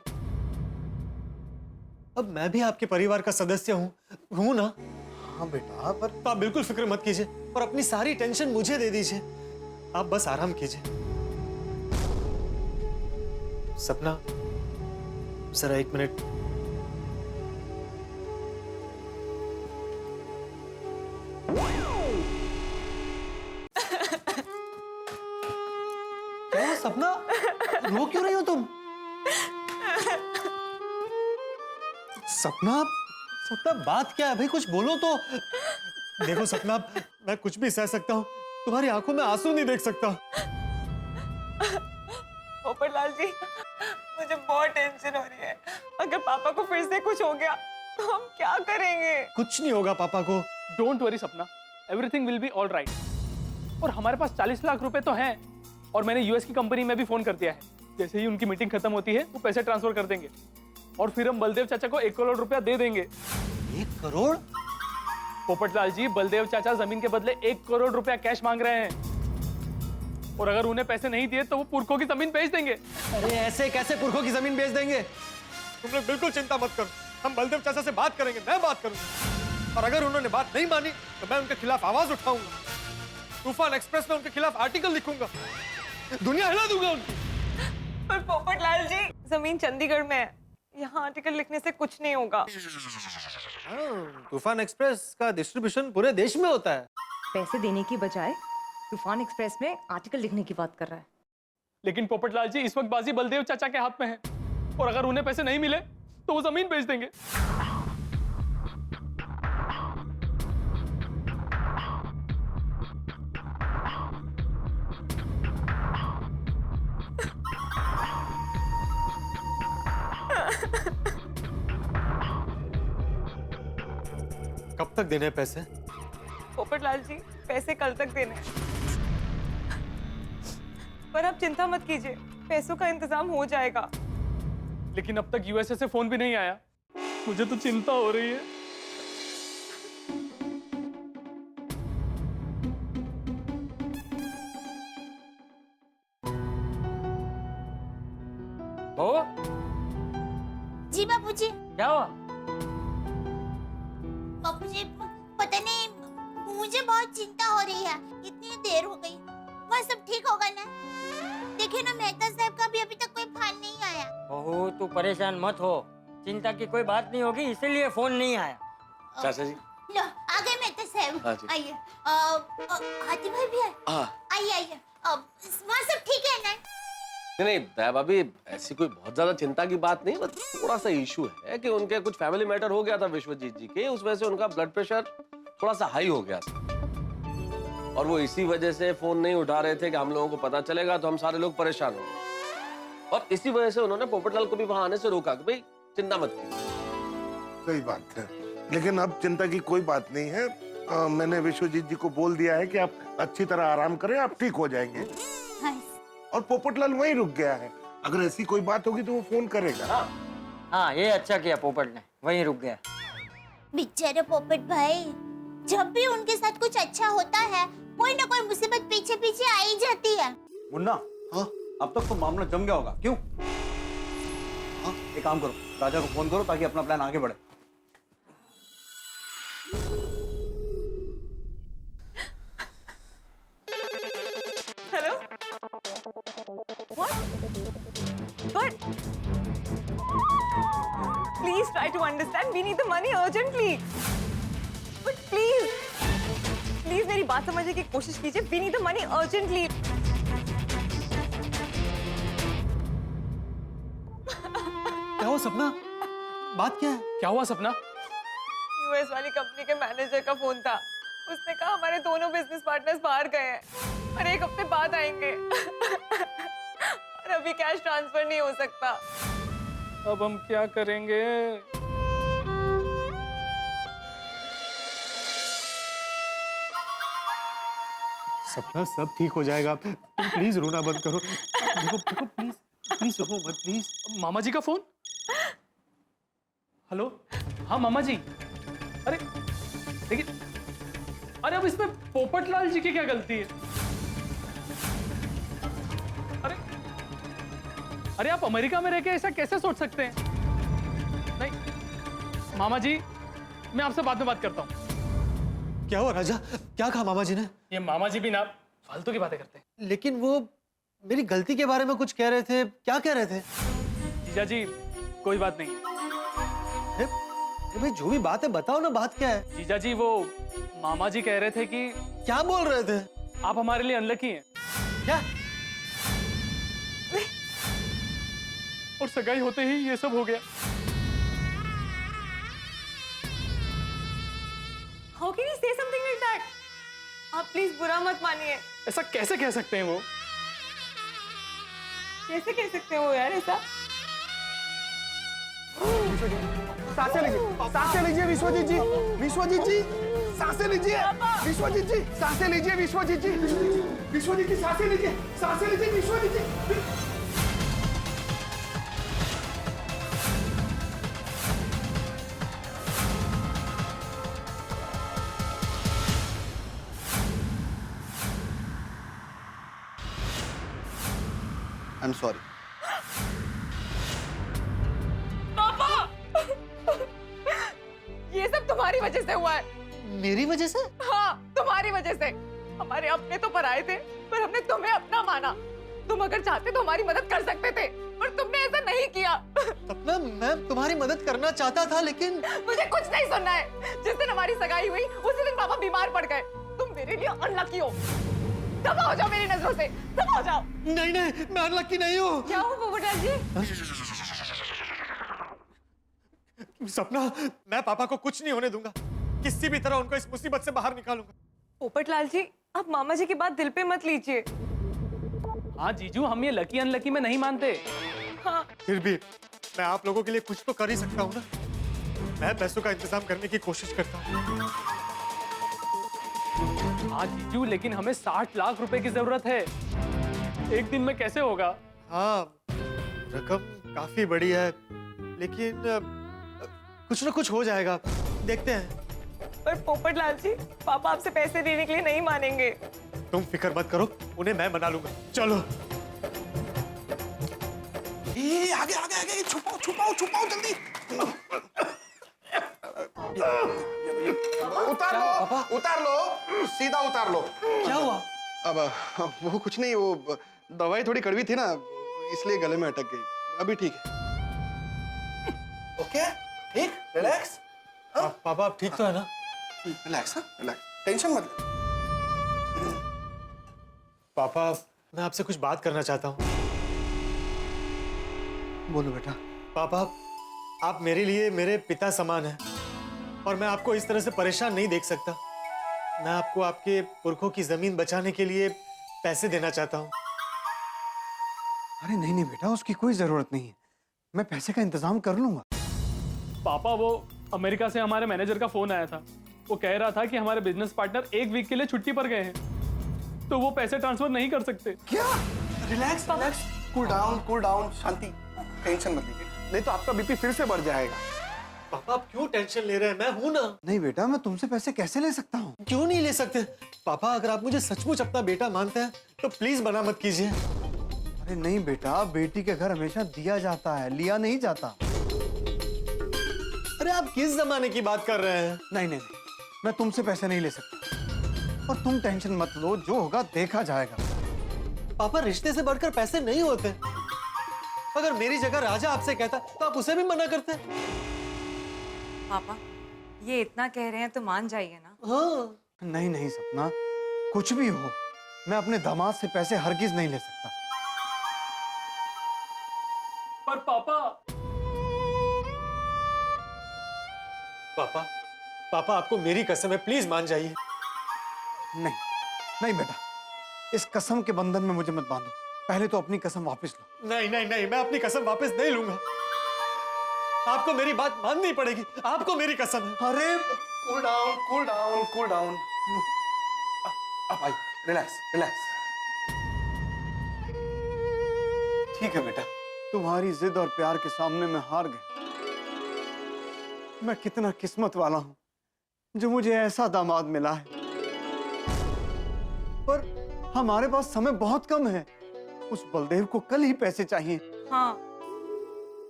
अब मैं भी आपके परिवार का सदस्य हूँ ना? हाँ बेटा, पर तो आप बिल्कुल फिक्र मत कीजिए और अपनी सारी टेंशन मुझे दे दीजिए। आप बस आराम कीजिए। सपना, जरा 1 मिनट। क्या है सपना, रो क्यों रही हो तुम? सपना, सपना बात क्या है भाई, कुछ बोलो तो। देखो सपना, मैं कुछ भी सह सकता हूँ, तुम्हारी आंखों में आंसू नहीं देख सकता। पोपटलाल जी, मुझे बहुत टेंशन हो रही है। अगर पापा को फिर से कुछ हो गया तो हम क्या करेंगे? कुछ नहीं होगा पापा को। डोंट वरी सपना, everything will be all right. और हमारे पास 40 लाख रुपए तो हैं, और मैंने यूएस की कंपनी में भी फोन कर दिया है। जैसे ही उनकी मीटिंग खत्म होती है वो पैसे ट्रांसफर कर देंगे, और फिर हम बलदेव चाचा को 1 करोड़ रुपया दे देंगे। 1 करोड़? पोपटलाल जी, बलदेव चाचा जमीन के बदले 1 करोड़ रुपया कैश मांग रहे हैं, और अगर उन्हें पैसे नहीं दिए तो वो पुरखों की जमीन बेच देंगे। अरे ऐसे कैसे पुरखों की जमीन बेच देंगे? तुम लोग बिल्कुल चिंता मत करो, हम बलदेव चाचा से बात करेंगे, मैं बात करूंगा। और अगर उन्होंने बात नहीं मानी तो मैं उनके खिलाफ आवाज उठाऊंगा। तूफान एक्सप्रेस में उनके खिलाफ आर्टिकल लिखूंगा, दुनिया हिला दूंगा उनकी। पर पोपटलाल जी, जमीन चंडीगढ़ में है, यहाँ आर्टिकल लिखने से कुछ नहीं होगा। तूफान एक्सप्रेस का डिस्ट्रीब्यूशन पूरे देश में होता है। पैसे देने की बजाय तूफान एक्सप्रेस में आर्टिकल लिखने की बात कर रहा है। लेकिन पोपटलाल जी, इस वक्त बाजी बलदेव चाचा के हाथ में है, और अगर उन्हें पैसे नहीं मिले तो वो जमीन बेच देंगे। कब तक देने पैसे? पोपटलाल जी, पैसे कल तक देने हैं। पर आप चिंता मत कीजिए, पैसों का इंतजाम हो जाएगा। लेकिन अब तक यूएसए से फोन भी नहीं आया, मुझे तो चिंता हो रही है। जी बापूजी। क्या हुआ? बापूजी, पता नहीं, मुझे बहुत चिंता हो रही है। इतनी देर हो गई, वहाँ सब ठीक होगा ना? देखिए ना, मेहता साहब का भी अभी तक कोई फाइल नहीं आया। बहू तू परेशान मत हो, चिंता की कोई बात नहीं होगी, इसीलिए फोन नहीं आया। चाचा जी, लो आ गए मेहता साहब। हाँ जी। आइए। हाथी भाई भी है? आइए आइए। वहाँ सब ठीक है ना? नहीं दया भाभी, ऐसी कोई बहुत ज्यादा चिंता की बात नहीं, बस थोड़ा सा इशू है कि उनके कुछ फैमिली मैटर हो गया था विश्वजीत जी के, उस वजह से उनका ब्लड प्रेशर थोड़ा सा हाई हो गया था, और वो इसी वजह से फोन नहीं उठा रहे थे कि हम लोगों को पता चलेगा तो हम सारे लोग परेशान हो गए। और इसी वजह से उन्होंने पोपटलाल को भी वहां आने से रोका कि भाई चिंता मत कीजिए। सही बात है, लेकिन अब चिंता की कोई बात नहीं है। मैंने विश्वजीत जी को बोल दिया है कि आप अच्छी तरह आराम करें, आप ठीक हो जाएंगे। और पोपटलाल वहीं रुक गया है, अगर ऐसी कोई बात होगी तो वो फोन करेगा। हाँ ये अच्छा किया पोपट ने, वहीं रुक गया। बेचारे पोपट भाई, जब भी उनके साथ कुछ अच्छा होता है कोई ना कोई मुसीबत पीछे पीछे आ ही जाती है। मुन्ना, हाँ? अब तक तो मामला जम गया होगा, क्यों? हाँ, एक काम करो, राजा को फोन करो ताकि अपना प्लान आगे बढ़े। Hello, But please try to understand. We need the money urgently. But please मेरी बात समझने की कोशिश कीजिए. We need the money urgently. क्या हुआ सपना? बात क्या है? क्या हुआ सपना? यूएस वाली कंपनी के मैनेजर का फोन था. उसने कहा हमारे दोनों बिजनेस पार्टनर्स बाहर गए हैं और 1 हफ्ते बाद आएंगे. और अभी कैश ट्रांसफर नहीं हो सकता. अब हम क्या करेंगे? सपना सब ठीक हो जाएगा. तुम प्लीज रोना बंद करो. देखो देखो प्लीज रो मत प्लीज. मामा जी का फोन. हेलो, हाँ मामा जी. अरे लेकिन अरे अब इसमें पोपटलाल जी की क्या गलती है? अरे आप अमेरिका में रह के ऐसा कैसे सोच सकते हैं? नहीं मामा जी, मैं आपसे बाद में बात करता हूँ. क्या हुआ राजा? क्या कहा मामा जी ने? ये मामा जी भी ना फालतू की बातें करते हैं. लेकिन वो मेरी गलती के बारे में कुछ कह रहे थे. क्या कह रहे थे? जीजा जी कोई बात नहीं. भाई जो भी बात है बताओ ना, बात क्या है? जीजा जी वो मामा जी कह रहे थे कि. क्या बोल रहे थे? आप हमारे लिए अनलकी हैं. क्या? और सगाई होते ही ये सब हो गया. How can you say something like that? आप प्लीज बुरा मत मानिए. ऐसा कैसे कह सकते हैं वो? कैसे कह सकते हो यार ऐसा? सांसें लीजिए विश्वजीत जी. विश्वजीत जी सांसें लीजिए. विश्वजीत जी सांसें लीजिए. विश्वजीत जी सांसें लीजिए. सांसें लीजिए Vishwajeet ji. I am sorry. पापा, ये सब तुम्हारी वजह से हुआ है. मेरी वजह से? हाँ, तुम्हारी वजह से. हमारे अपने तो पराए थे, पर हमने तुम्हें अपना माना. तुम अगर चाहते तो हमारी मदद कर सकते थे, पर तुमने ऐसा नहीं किया. सपना, मैं तुम्हारी मदद करना चाहता था, लेकिन मुझे कुछ नहीं सुनना है. जिस दिन हमारी सगाई हुई उसी दिन पापा बीमार पड़ गए. तुम मेरे लिए अनलकी हो. दबा हो जाओ मेरी नजरों से. दबा हो जाओ. नहीं नहीं, मैं अनलकी नहीं हूँ. क्या हो पोपटलाल जी? सपना, मैं पापा को कुछ नहीं होने दूंगा. किसी भी तरह उनको इस मुसीबत से बाहर निकालूंगा. पोपटलाल जी, आप मामा जी की बात दिल पे मत लीजिए. हाँ जीजू, हम ये लकी अनलकी में नहीं मानते. हाँ. फिर भी मैं आप लोगों के लिए कुछ तो कर ही सकता हूँ ना. मैं पैसों का इंतजाम करने की कोशिश करता हूँ. हाँ जीजू, लेकिन हमें 60 लाख रुपए की जरूरत है. एक दिन में कैसे होगा? हाँ, रकम काफी बड़ी है, लेकिन कुछ ना कुछ हो जाएगा. देखते हैं. पर पोपटलाल जी, पापा आपसे पैसे देने के लिए नहीं मानेंगे. तुम फिक्र मत करो, उन्हें मैं मना लूंगा. चलो. आगे आगे आगे, छुपाओ छुपाओ छुपाओ जल्दी. उतार लो सीधा उतार लो. क्या हुआ? अब वो कुछ नहीं, वो दवाई थोड़ी कड़वी थी ना, इसलिए गले में अटक गई. अभी ठीक है. ओके, ठीक, रिलैक्स. पापा आप ठीक तो है ना? रिलैक्स. रिलैक्स, टेंशन मत ले. पापा, मैं आपसे कुछ बात करना चाहता हूँ. बोलो बेटा. पापा, आप मेरे लिए मेरे पिता समान हैं और मैं आपको इस तरह से परेशान नहीं देख सकता. मैं आपको आपके पुरखों की जमीन बचाने के लिए पैसे देना चाहता हूँ. अरे नहीं नहीं बेटा, उसकी कोई जरूरत नहीं है, मैं पैसे का इंतजाम कर लूंगा। पापा वो अमेरिका से हमारे मैनेजर का फोन आया था। वो कह रहा था कि हमारे बिजनेस पार्टनर 1 वीक के लिए छुट्टी पर गए हैं, तो वो पैसे ट्रांसफर नहीं कर सकते। क्या? रिलैक्स रिलैक्स, कूल डाउन, शांति, टेंशन मत लीजिए, नहीं तो आपका बीपी फिर से बढ़ जाएगा। पापा आप क्यों टेंशन ले रहे हैं, मैं हूं ना। नहीं बेटा, मैं तुमसे पैसे कैसे ले सकता हूँ? क्यों नहीं ले सकते पापा? अगर आप मुझे सचमुच अपना बेटा मानते हैं तो प्लीज मना मत कीजिए। अरे नहीं बेटा, बेटी के घर हमेशा दिया जाता है, लिया नहीं जाता। अरे आप किस जमाने की बात कर रहे हैं? नहीं नहीं नहीं, मैं तुमसे पैसे नहीं ले सकता, और तुम टेंशन मत लो, जो होगा देखा जाएगा। पापा रिश्ते से बढ़कर पैसे नहीं होते। अगर मेरी जगह राजा आपसे कहता तो आप उसे भी मना करते। पापा ये इतना कह रहे हैं तो मान जाइए ना। हाँ। नहीं नहीं सपना, कुछ भी हो, मैं अपने दामाद से पैसे हरगिज नहीं ले सकता। पर पापा पापा आपको मेरी कसम है, प्लीज मान जाइए। नहीं नहीं बेटा, इस कसम के बंधन में मुझे मत बांधो, पहले तो अपनी कसम वापस लो। नहीं नहीं नहीं, मैं अपनी कसम वापस नहीं लूंगा। आपको मेरी बात माननी पड़ेगी, आपको मेरी कसम है। अरे कूल डाउन। अब आई, रिलैक्स। ठीक है बेटा, तुम्हारी जिद और प्यार के सामने मैं हार गया। मैं कितना किस्मत वाला हूं जो मुझे ऐसा दामाद मिला है, पर हमारे पास समय बहुत कम है। उस बलदेव को कल ही पैसे चाहिए। हाँ।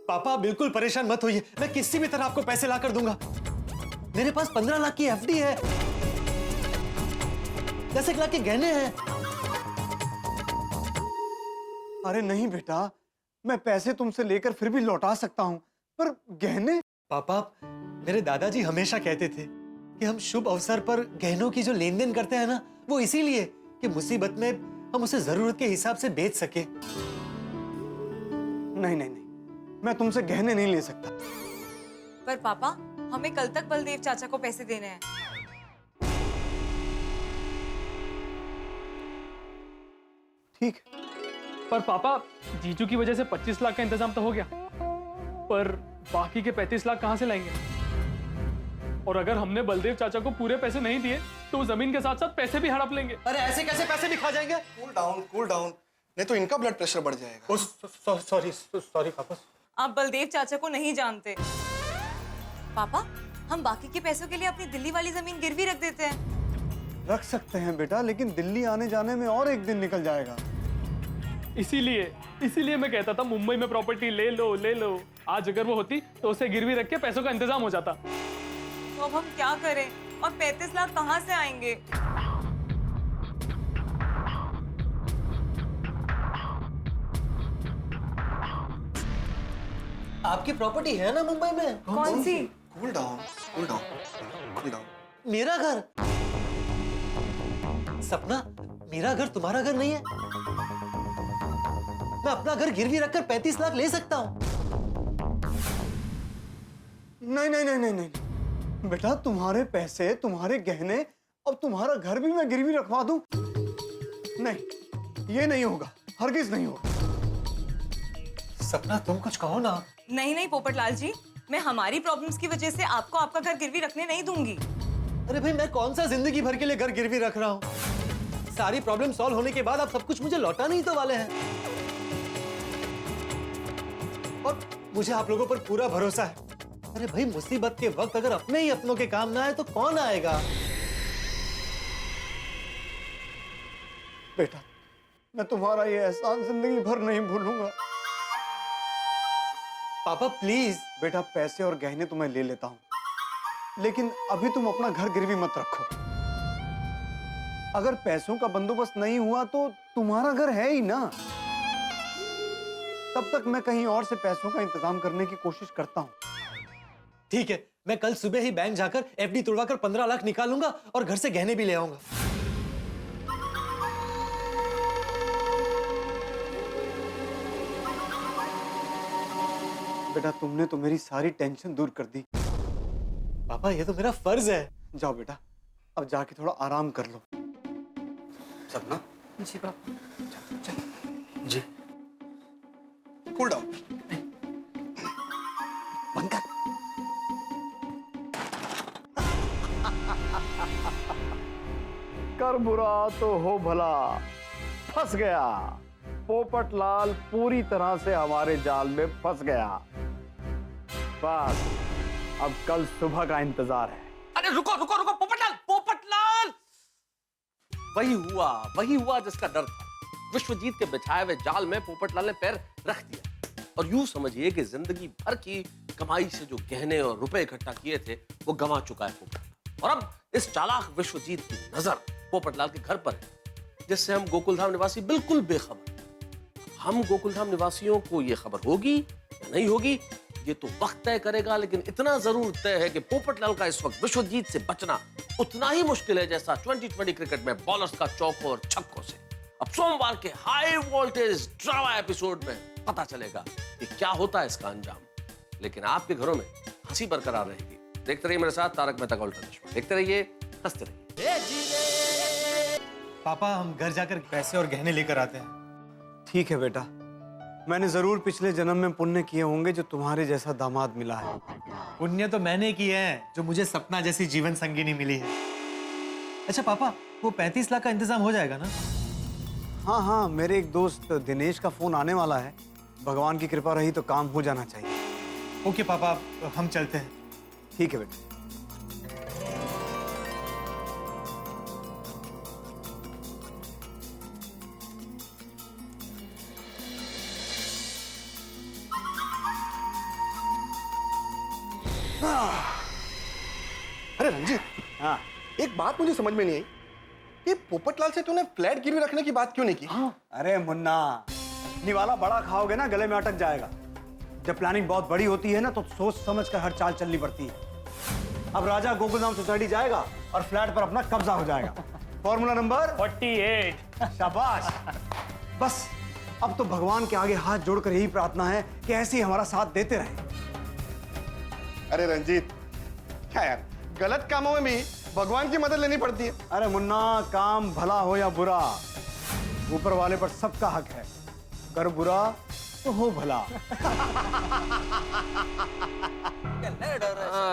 पापा बिल्कुल परेशान मत होइए, मैं किसी भी तरह आपको पैसे ला कर दूंगा। मेरे पास 15 लाख की एफडी है, 10 लाख के गहने हैं। अरे नहीं बेटा, मैं पैसे तुमसे लेकर फिर भी लौटा सकता हूं, पर गहने? पापा मेरे दादाजी हमेशा कहते थे कि हम शुभ अवसर पर गहनों की जो लेन देन करते हैं ना, वो इसीलिए कि मुसीबत में हम उसे जरूरत के हिसाब से बेच सके। नहीं, मैं तुमसे गहने नहीं ले सकता। पर पापा हमें कल तक बलदेव चाचा को पैसे देने हैं। ठीक। पर पापा जीजू की वजह से 25 लाख का इंतजाम तो हो गया, पर बाकी के 35 लाख कहां से लाएंगे? और अगर हमने बलदेव चाचा को पूरे पैसे नहीं दिए तो वो जमीन के साथ साथ पैसे भी हड़प लेंगे। अरे ऐसे कैसे पैसे भी खा जाएंगे? कूल डाउन, नहीं तो इनका ब्लड प्रेशर बढ़ जाएगा। सॉरी पापा। आप बलदेव चाचा को नहीं जानते। पापा हम बाकी के पैसों के लिए अपनी दिल्ली वाली जमीन गिरवी रख देते हैं। रख सकते हैं बेटा, लेकिन दिल्ली आने जाने में और एक दिन निकल जाएगा। इसीलिए मैं कहता था मुंबई में प्रॉपर्टी ले लो। आज अगर वो होती तो उसे गिरवी रख के पैसों का इंतजाम हो जाता। तो अब हम क्या करें? और 35 लाख कहाँ से आएंगे? आपकी प्रॉपर्टी है ना मुंबई में? कौन सी? Cool down. मेरा घर? सपना, मेरा घर तुम्हारा घर नहीं है। मैं अपना घर गिरवी रखकर 35 लाख ले सकता हूँ। नहीं बेटा, तुम्हारे पैसे, तुम्हारे गहने और तुम्हारा घर भी मैं गिरवी रखवा दूं? नहीं, ये नहीं होगा, हरगिज नहीं होगा। सपना तुम कुछ कहो ना। नहीं पोपटलाल जी, मैं हमारी प्रॉब्लम्स की वजह से आपको आपका घर गिरवी रखने नहीं दूंगी। अरे भाई, मैं कौन सा जिंदगी भर के लिए घर गिरवी रख रहा हूँ? सारी प्रॉब्लम सॉल्व होने के बाद आप सब कुछ मुझे लौटा नहीं तो वाले हैं। और मुझे आप लोगों पर पूरा भरोसा है। अरे भाई, मुसीबत के वक्त अगर अपने ही अपनों के काम ना आए तो कौन आएगा? बेटा, मैं तुम्हारा ये एहसान जिंदगी भर नहीं भूलूंगा। पापा प्लीज। बेटा, पैसे और गहने तो मैं ले लेता हूं, लेकिन अभी तुम अपना घर गिरवी मत रखो। अगर पैसों का बंदोबस्त नहीं हुआ तो तुम्हारा घर है ही ना। तब तक मैं कहीं और से पैसों का इंतजाम करने की कोशिश करता हूं। ठीक है, मैं कल सुबह ही बैंक जाकर एफडी तोड़वाकर 15 लाख निकालूंगा और घर से गहने भी ले आऊंगा। बेटा, तुमने तो मेरी सारी टेंशन दूर कर दी। पापा, ये तो मेरा फर्ज है। जाओ बेटा, अब जाके थोड़ा आराम कर लो। सपना? जी पापा। जी। Cool down. बंद कर। कर बुरा तो हो भला, फंस गया। पोपटलाल पूरी तरह से हमारे जाल में फंस गया। बस अब कल सुबह का इंतजार है। अरे रुको रुको रुको, पोपटलाल पोपटलाल! वही हुआ जिसका डर था। विश्वजीत के बिछाए हुए जाल में पोपटलाल ने पैर रख दिया और यूं समझिए कि जिंदगी भर की कमाई से जो गहने और रुपए इकट्ठा किए थे वो गंवा चुका है पोपटलाल। और अब इस चालाक विश्वजीत की नजर पोपटलाल के घर पर है, जिससे हम गोकुलधाम निवासी बिल्कुल बेखबर। हम गोकुलधाम निवासियों को यह खबर होगी या नहीं होगी ये तो वक्त तय करेगा, लेकिन इतना जरूर तय है कि पोपटलाल का इस वक्त विश्वजीत से बचना उतना ही मुश्किल है जैसा 2020 क्रिकेट में बॉलर्स का चौकों और छक्कों से। अब सोमवार के हाई वोल्टेज ड्रामा एपिसोड में पता चलेगा कि क्या होता है इसका अंजाम। लेकिन आपके घरों में हंसी बरकरार रहेगी। देखते रहिए मेरे साथ तारक मेहता का उल्टा चश्मा। देखते रहिए, हंसते रहिए। पापा हम घर जाकर पैसे और गहने लेकर आते हैं। ठीक है बेटा, मैंने जरूर पिछले जन्म में पुण्य किए होंगे जो तुम्हारे जैसा दामाद मिला है। पुण्य तो मैंने किए हैं जो मुझे सपना जैसी जीवन संगिनी मिली है। अच्छा पापा, वो 35 लाख का इंतजाम हो जाएगा ना? हाँ हाँ, मेरे एक दोस्त दिनेश का फोन आने वाला है। भगवान की कृपा रही तो काम हो जाना चाहिए। ओके पापा, हम चलते हैं। ठीक है बेटा। अरे रंजीत, हाँ, एक बात मुझे समझ में नहीं आई, ये पोपटलाल से तूने फ्लैट गिरवी रखने की बात क्यों नहीं की? अरे मुन्ना, निवाला बड़ा खाओगे ना गले में अटक जाएगा। जब प्लानिंग बहुत बड़ी होती है ना तो सोच समझ कर हर चाल चलनी पड़ती है। अब राजा गोकुलधाम सोसाइटी जाएगा और फ्लैट पर अपना कब्जा हो जाएगा। Formula number 48। शाबाश। बस अब तो भगवान के आगे हाथ जोड़कर यही प्रार्थना है कि ऐसे ही हमारा साथ देते रहे। अरे रंजीत, क्या यार, गलत कामों में भी भगवान की मदद लेनी पड़ती है। अरे मुन्ना, काम भला हो या बुरा, ऊपर वाले पर सबका हक है। कर बुरा तो हो भला।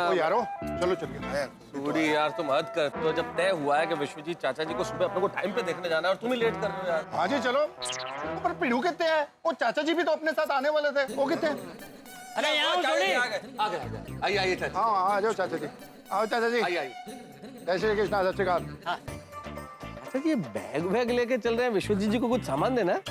ओ यारो, चलो चलिए। सूरी यार, तुम हद करते हो। जब तय हुआ है कि विश्वजीत चाचा जी को सुबह अपने को टाइम पे देखने जाना है और तुम ही लेट कर रहे हो यार। हाँ जी चलो। पर पिड़ू कितने हैं? वो चाचा जी भी तो अपने साथ आने वाले थे, वो कितने हैं? अरे यहाँ छोड़िए। आइए हाँ, आ जाओ चाचा जी। आओ चाचा जी। आइए। जय श्री कृष्ण, सत श्री अकाल। अच्छा, ये बैग लेके चल रहे हैं, विश्वजीत जी को कुछ सामान देना है?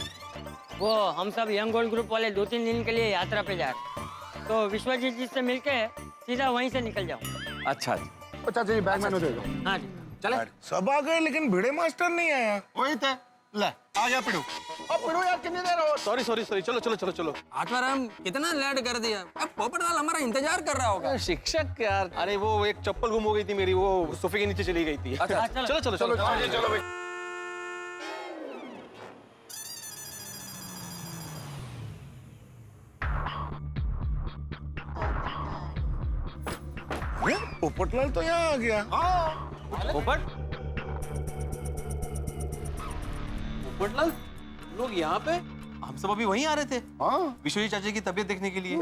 वो हम सब यंग गोल्ड ग्रुप वाले 2-3 दिन के लिए यात्रा पे जा रहे हैं, तो विश्वजीत जी से मिलके सीधा वहीं से निकल जाऊँ। अच्छा जी। ओ चाचा जी, बैग मैंने दे दो। हाँ जी, चले। सब आ गए लेकिन भिड़े मास्टर नहीं आया। वही थे। ले, आ गया पिड़ू। अब पिड़ू यार, कितनी देर हो? सॉरी, चलो। आत्माराम, कितना लेट कर दिया। अब पोपटलाल हमारा इंतजार कर रहा होगा। शिक्षक यार, अरे वो एक चप्पल गुम हो गई थी मेरी, वो सोफे के नीचे चली गई थी। अच्छा, चलो भाई। पोपटलाल तो यहाँ आ गया। पोपटलाल, लोग यहाँ पे? हम सब अभी वहीं आ रहे थे। हाँ, विश्वजीत चाचा की तबीयत देखने के लिए।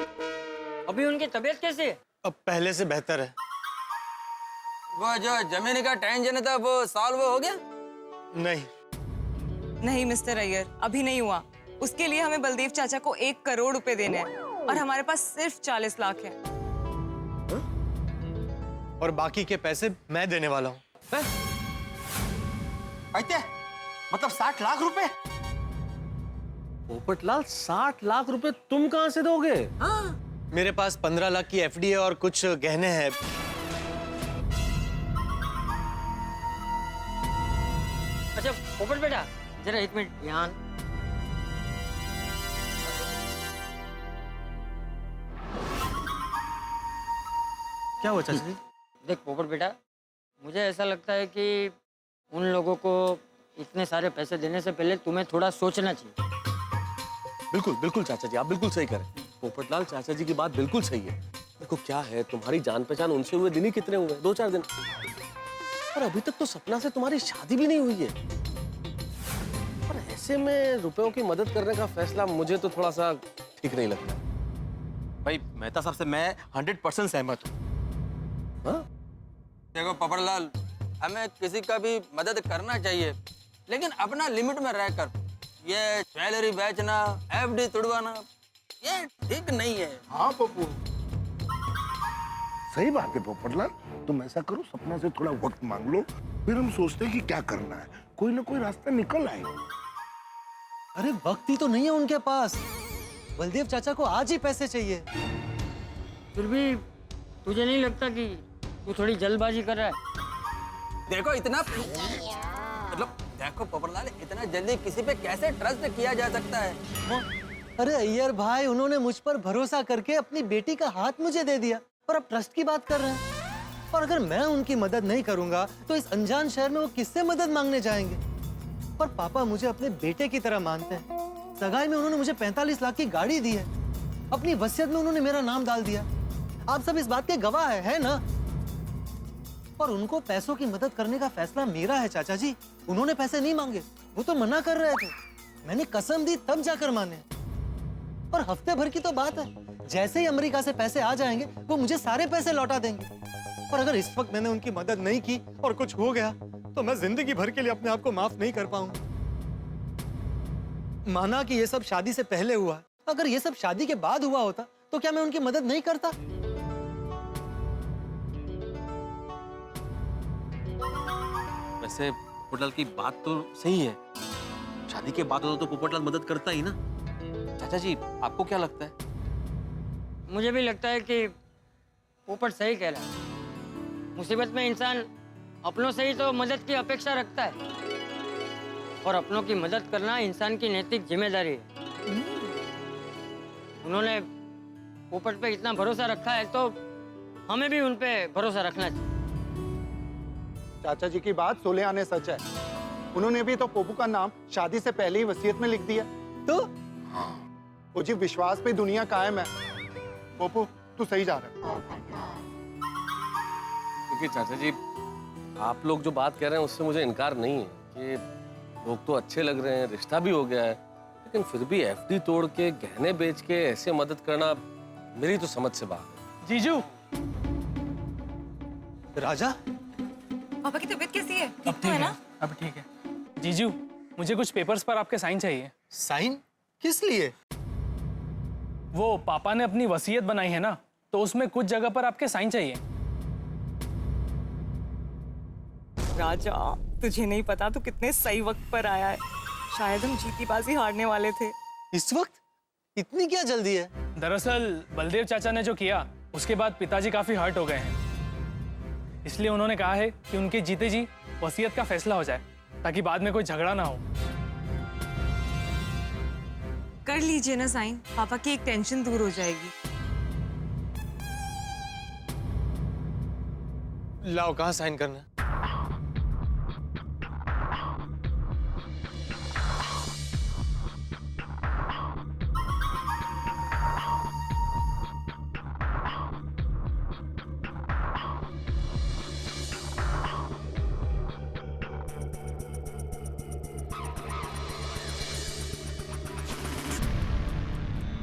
अभी उनकी तबीयत कैसी है? अब पहले से बेहतर है। वो जो जमीन का टेंशन था वो सॉल्व हो गया? नहीं नहीं मिस्टर अय्यर, अभी नहीं हुआ। उसके लिए हमें बलदेव चाचा को 1 करोड़ रुपए देने हैं और हमारे पास सिर्फ 40 लाख है। और बाकी के पैसे मैं देने वाला हूँ। मतलब 60 लाख रुपए? पोपटलाल, 60 लाख रुपए तुम कहां से दोगे? मेरे पास 15 लाख की एफडी है और कुछ गहने हैं। अच्छा पोपट बेटा, जरा 1 मिनट यहाँ। क्या हुआ चाचा जी? देख पोपट बेटा, मुझे ऐसा लगता है कि उन लोगों को इतने सारे पैसे देने से पहले तुम्हें थोड़ा सोचना चाहिए। बिल्कुल चाचा जी, आप बिल्कुल सही करें। पोपटलाल, चाचा जी की बात बिल्कुल सही है। देखो क्या है, तुम्हारी जान पहचान उनसे हुए दिन ही कितने हुए? 2-4 दिन। और अभी तक तो सपना से तुम्हारी शादी भी नहीं हुई है। और ऐसे में रुपयों की मदद करने का फैसला मुझे तो थोड़ा सा ठीक नहीं लगता। भाई मेहता साहब से मैं 100% सहमत हूँ। देखो पोपटलाल, हमें किसी का भी मदद करना चाहिए, लेकिन अपना लिमिट में रहकर। ये ज्वेलरी बेचना, एफडी तुड़वाना, ये ठीक नहीं है। हाँ पप्पू, सही बात है पोपटलाल। तुम ऐसा करो, सपना से थोड़ा वक्त मांग लो, फिर हम सोचते हैं कि क्या करना है। कोई ना कोई रास्ता निकल आएगा। अरे वक्त ही तो नहीं है उनके पास। बलदेव चाचा को आज ही पैसे चाहिए। फिर भी तुझे नहीं लगता कि तू थोड़ी जल्दबाजी कर रहा है? देखो इतना मतलब देखो पोपटलाल, इतना जल्दी किसी पे कैसे ट्रस्ट किया जा सकता है? अरे अय्यर भाई, उन्होंने मुझ पर भरोसा करके अपनी बेटी का हाथ मुझे दे दिया और अब ट्रस्ट की बात कर रहे हैं। और अगर मैं उनकी मदद नहीं करूंगा तो इस अनजान शहर में वो किससे मदद मांगने जाएंगे? पर पापा मुझे अपने बेटे की तरह मानते हैं। सगाई में उन्होंने मुझे 45 लाख की गाड़ी दी है। अपनी वसीयत में उन्होंने मेरा नाम डाल दिया। आप सब इस बात के गवाह है ना? और उनको पैसों की मदद करने का फैसला मेरा है चाचा जी। उन्होंने पैसे नहीं मांगे, वो तो मना कर रहे थे। मैंने कसम दी तब जाकर माने। और हफ्ते भर की तो बात है, जैसे ही अमेरिका से पैसे आ जाएंगे वो मुझे सारे पैसे लौटा देंगे। और अगर इस वक्त मैंने उनकी मदद नहीं की और कुछ हो गया तो मैं जिंदगी भर के लिए अपने आप को माफ नहीं कर पाऊंगा। माना कि ये सब शादी से पहले हुआ है, अगर ये सब शादी के बाद हुआ होता तो क्या मैं उनकी मदद नहीं करता? वैसे पोपटलाल की बात तो सही है। शादी के बाद होता तो पोपटलाल मदद करता ही ना। चाचा जी, आपको क्या लगता है? मुझे भी लगता है कि पोपट सही कह रहा है। मुसीबत में इंसान अपनों से ही तो मदद की अपेक्षा रखता है, और अपनों की मदद करना इंसान की नैतिक जिम्मेदारी है। उन्होंने पोपट पे इतना भरोसा रखा है तो हमें भी उन पे भरोसा रखना चाहिए। चाचा जी की बात सोले आने सच है। उन्होंने भी तो पोपू का नाम शादी से पहले ही वसीयत में लिख दिया। तो वो जी विश्वास पे दुनिया कायम है। पोपू तू सही जा रहा है। देखिए चाचा जी, आप लोग जो बात कह रहे हैं उससे मुझे इनकार नहीं है कि लोग तो अच्छे लग रहे हैं, रिश्ता भी हो गया है, लेकिन फिर भी एफडी तोड़ के गहने बेच के ऐसे मदद करना मेरी तो समझ से बाहर है। जीजू, राजा, पापा की तबीयत कैसी है? ठीक तो है ना? अब ठीक है। जीजू, मुझे कुछ पेपर्स पर आपके साइन चाहिए। साइन? किस लिए? वो पापा ने अपनी वसीयत बनाई है ना, तो उसमें कुछ जगह पर आपके साइन चाहिए। राजा, तुझे नहीं पता तू कितने सही वक्त पर आया है। शायद हम जीती बाजी हारने वाले थे। इस वक्त? इतनी क्या जल्दी है? दरअसल बलदेव चाचा ने जो किया उसके बाद पिताजी काफी हर्ट हो गए हैं, इसलिए उन्होंने कहा है कि उनके जीते जी वसीयत का फैसला हो जाए, ताकि बाद में कोई झगड़ा ना हो। कर लीजिए ना साइन, पापा की एक टेंशन दूर हो जाएगी। लाओ, कहाँ साइन करना है?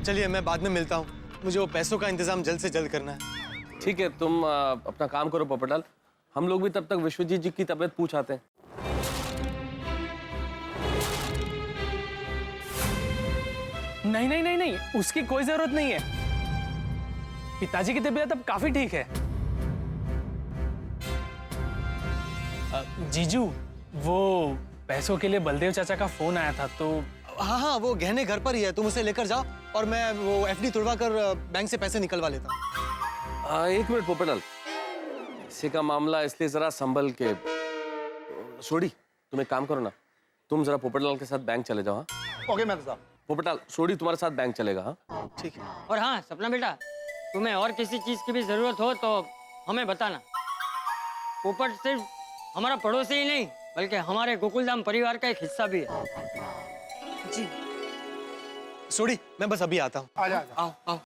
चलिए, मैं बाद में मिलता हूँ। मुझे वो पैसों का इंतजाम जल्द से जल्द करना है। ठीक है, तुम अपना काम करो पोपटलाल, हम लोग भी तब तक विश्वजीत जी की तबीयत पूछ आते हैं। नहीं नहीं नहीं नहीं, उसकी कोई जरूरत नहीं है। पिताजी की तबीयत अब काफी ठीक है। जीजू, वो पैसों के लिए बलदेव चाचा का फोन आया था तो। हाँ हाँ, वो गहने घर पर ही है, तुम उसे लेकर जाओ और मैं वो एफडी तुड़वा कर बैंक से पैसे निकलवा लेता हूँ। एक मिनट पोपटलाल, पैसे का मामला इसलिए जरा संभल के। सोडी, तुम एक काम करो ना, तुम जरा पोपटलाल के साथ बैंक चले जाओ। हाँ ओके मैं साहब। पोपटलाल, सोडी तुम्हारे साथ बैंक चलेगा। हाँ ठीक है। और हाँ सपना बेटा, तुम्हें और किसी चीज की भी जरूरत हो तो हमें बताना। पोपट सिर्फ हमारा पड़ोसी ही नहीं बल्कि हमारे गोकुलधाम परिवार का एक हिस्सा भी है। जी सोडी, मैं बस अभी आता हूँ। आ जा। आओ आओ।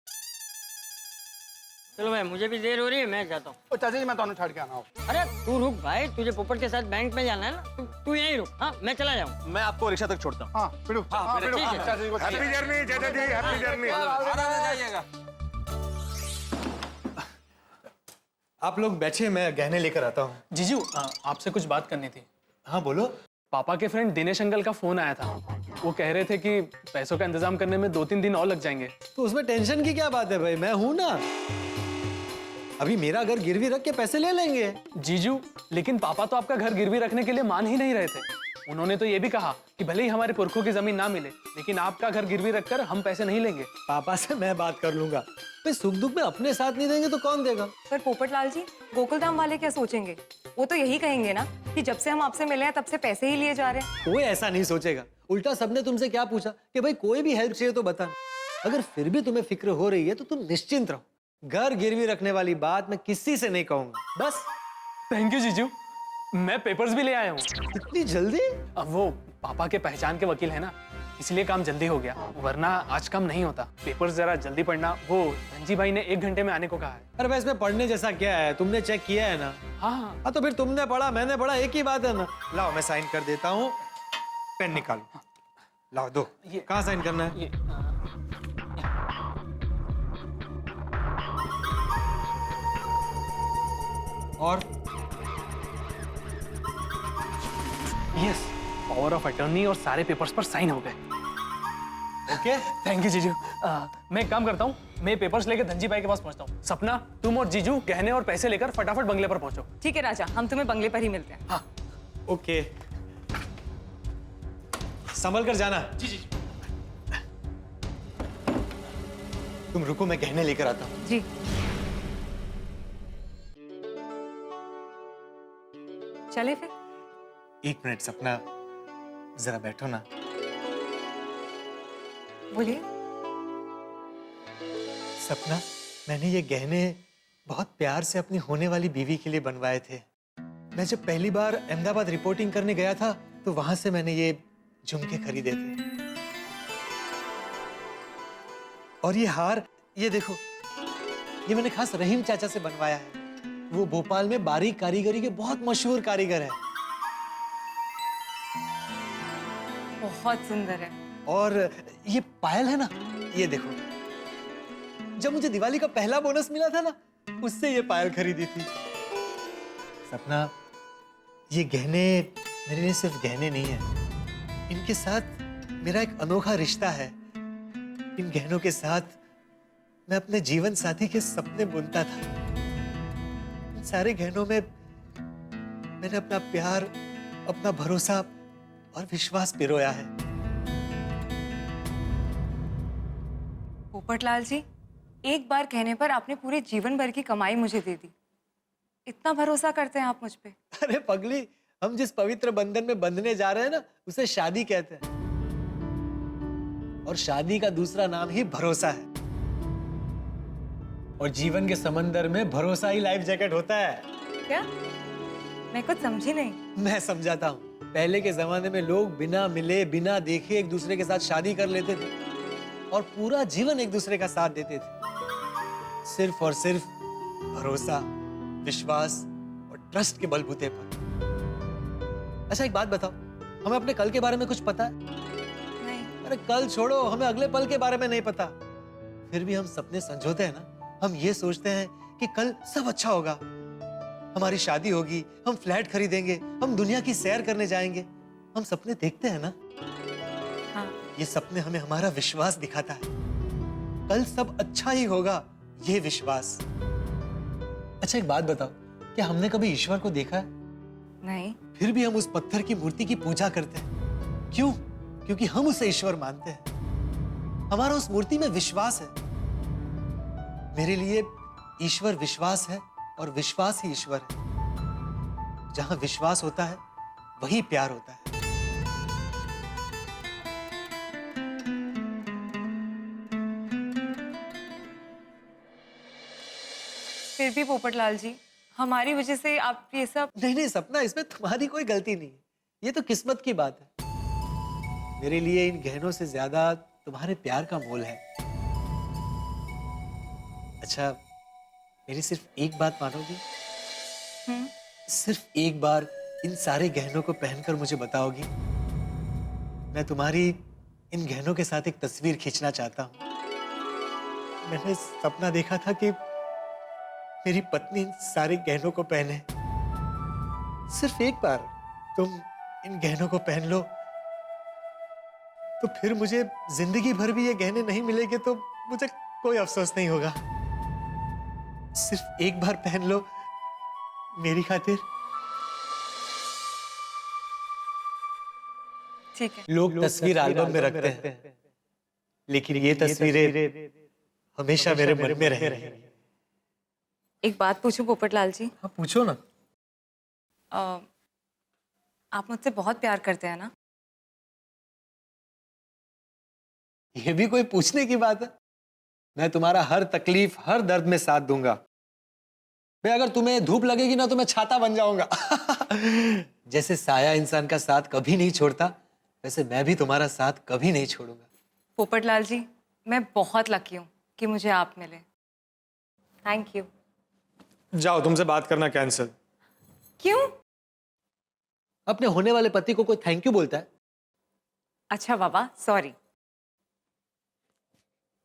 चलो भाई, मुझे भी देर हो रही है, मैं जाता हूँ। चाचा जी मैं तो छाड़ के आना हूँ। अरे तू रुक भाई, तुझे पोपट के साथ बैंक में जाना है ना, तू यहीं रुक। हाँ, मैं चला जाऊँ। मैं आपको रिक्शा तक छोड़ता हूँ। हाँ बिड़ू, हाँ बिड़ू, ठीक है। चाचा जी को हैप्पी जर्नी चाचा जी, हैप्पी जर्नी। जाइएगा। आप लोग बैठिए, मैं गहने लेकर आता हूँ। जीजू आपसे कुछ बात करनी थी। हाँ बोलो। पापा के फ्रेंड दिनेश अंकल का फोन आया था। वो कह रहे थे कि पैसों का इंतजाम करने में 2-3 दिन और लग जाएंगे। तो उसमें टेंशन की क्या बात है भाई, मैं हूं ना। अभी मेरा घर गिरवी रख के पैसे ले लेंगे। जीजू, लेकिन पापा तो आपका घर गिरवी रखने के लिए मान ही नहीं रहे थे। उन्होंने तो ये भी कहा कि भले ही हमारे पुरखों की जमीन ना मिले, लेकिन आपका घर गिरवी रखकर हम पैसे नहीं लेंगे। पापा से मैं बात कर लूंगा। भाई सुख दुख में अपने साथ नहीं देंगे तो कौन देगा। पर पोपटलाल जी, गोकुलधाम वाले क्या सोचेंगे? वो तो यही कहेंगे ना कि जब से हम आपसे मिले हैं तब से पैसे ही लिए जा रहे हैं। कोई ऐसा नहीं सोचेगा। उल्टा सबने तुमसे क्या पूछा कि भाई कोई भी हेल्प चाहिए तो बताना। अगर फिर भी तुम्हें फिक्र हो रही है तो तुम निश्चिंत रहो। घर गिरवी रखने वाली बात मैं किसी से नहीं कहूंगा। बस। थैंक यू जीजू। मैं पेपर्स भी ले आया हूँ। इतनी जल्दी? अब वो पापा के पहचान के वकील है ना, इसलिए काम जल्दी हो गया, वरना आज काम नहीं होता। पेपर्स जरा जल्दी पढ़ना। वो धनजी भाई ने 1 घंटे में आने को कहा है। अरे भाई इसमें पढ़ने जैसा क्या है, तुमने चेक किया है ना। हाँ तो फिर तुमने पढ़ा मैंने पढ़ा एक ही बात है ना। लाओ मैं साइन कर देता हूँ। पेन निकालो, लाओ दो। कहाँ साइन करना है? और यस, पावर ऑफ अटर्नी और सारे पेपर्स पर साइन हो गए। ओके, थैंक यू जीजू। मैं एक काम करता हूँ, मैं पेपर्स लेकर धनजी भाई के पास पहुँचता हूँ। सपना, तुम और जीजू गहने और पैसे लेकर फटाफट बंगले पर पहुँचो। ठीक है राजा, हम तुम्हें बंगले पर ही मिलते हैं। हाँ ओके, संभल कर जाना। जी जी। तुम रुको, मैं गहने लेकर आता हूँ। जी। चले फिर। 1 मिनट सपना, जरा बैठो ना। बोलिए। सपना, मैंने ये गहने बहुत प्यार से अपनी होने वाली बीवी के लिए बनवाए थे। मैं जब पहली बार अहमदाबाद रिपोर्टिंग करने गया था तो वहां से मैंने ये झुमके खरीदे थे। और ये हार, ये देखो, ये मैंने खास रहीम चाचा से बनवाया है। वो भोपाल में बारीक कारीगरी के बहुत मशहूर कारीगर है। बहुत सुंदर है। और ये पायल है ना, ये देखो, जब मुझे दिवाली का पहला बोनस मिला था ना, उससे ये पायल खरीदी थी। सपना, ये गहने मेरे लिए सिर्फ गहने नहीं है, इनके साथ मेरा एक अनोखा रिश्ता है। इन गहनों के साथ मैं अपने जीवन साथी के सपने बुनता था। इन सारे गहनों में मैंने अपना प्यार, अपना भरोसा और विश्वास पिरोया है। पोपटलाल जी, एक बार कहने पर आपने पूरे जीवन भर की कमाई मुझे दे दी। इतना भरोसा करते हैं आप मुझ पे? अरे पगली, हम जिस पवित्र बंधन में बंधने जा रहे हैं ना, उसे शादी कहते हैं। और शादी का दूसरा नाम ही भरोसा है। और जीवन के समंदर में भरोसा ही लाइफ जैकेट होता है। क्या? मैं कुछ समझी नहीं। मैं समझाता हूँ। पहले के जमाने में लोग बिना मिले, बिना देखे एक दूसरे के साथ शादी कर लेते थे और पूरा जीवन एक दूसरे का साथ देते थे, सिर्फ और सिर्फ भरोसा, विश्वास और ट्रस्ट के बलबूते पर। अच्छा एक बात बताओ, हमें अपने कल के बारे में कुछ पता है? नहीं। अरे कल छोड़ो, हमें अगले पल के बारे में नहीं पता। फिर भी हम सपने संजोते हैं ना। हम ये सोचते हैं कि कल सब अच्छा होगा, हमारी शादी होगी, हम फ्लैट खरीदेंगे, हम दुनिया की सैर करने जाएंगे। हम सपने देखते हैं ना। हाँ। ये सपने हमें हमारा विश्वास दिखाता है, कल सब अच्छा ही होगा, ये विश्वास। अच्छा एक बात बताओ, क्या हमने कभी ईश्वर को देखा है? नहीं। फिर भी हम उस पत्थर की मूर्ति की पूजा करते हैं। क्यों? क्योंकि हम उसे ईश्वर मानते हैं। हमारा उस मूर्ति में विश्वास है। मेरे लिए ईश्वर विश्वास है और विश्वास ही ईश्वर है। जहां विश्वास होता है वही प्यार होता है। फिर भी पोपटलाल जी, हमारी वजह से आप ये सब। नहीं सपना, इसमें तुम्हारी कोई गलती नहीं है। ये तो किस्मत की बात है। मेरे लिए इन गहनों से ज्यादा तुम्हारे प्यार का मोल है। अच्छा मेरी सिर्फ एक बात मानोगी? सिर्फ एक बार इन सारे गहनों को पहनकर मुझे बताओगी? मैं तुम्हारी इन गहनों के साथ एक तस्वीर खींचना चाहता हूँ। मैंने सपना देखा था कि मेरी पत्नी इन सारे गहनों को पहने। सिर्फ एक बार तुम इन गहनों को पहन लो, तो फिर मुझे जिंदगी भर भी ये गहने नहीं मिलेंगे तो मुझे कोई अफसोस नहीं होगा। सिर्फ एक बार पहन लो मेरी खातिर। ठीक है। लोग तस्वीर एल्बम में रखते हैं, लेकिन ये तस्वीरें हमेशा मेरे मन में रहेंगी। एक बात पूछूं पोपटलाल जी? हाँ पूछो ना। आप मुझसे बहुत प्यार करते हैं ना? ये भी कोई पूछने की बात है? मैं तुम्हारा हर तकलीफ, हर दर्द में साथ दूंगा। मैं अगर तुम्हें धूप लगेगी ना तो मैं छाता बन जाऊंगा। जैसे साया इंसान का साथ कभी नहीं छोड़ता, वैसे मैं भी तुम्हारा साथ कभी नहीं छोड़ूंगा। पोपटलाल जी, मैं बहुत लकी हूँ कि मुझे आप मिले। Thank you. जाओ, तुमसे बात करना कैंसिल। क्यों? अपने होने वाले पति को कोई थैंक यू बोलता है? अच्छा बाबा, सॉरी।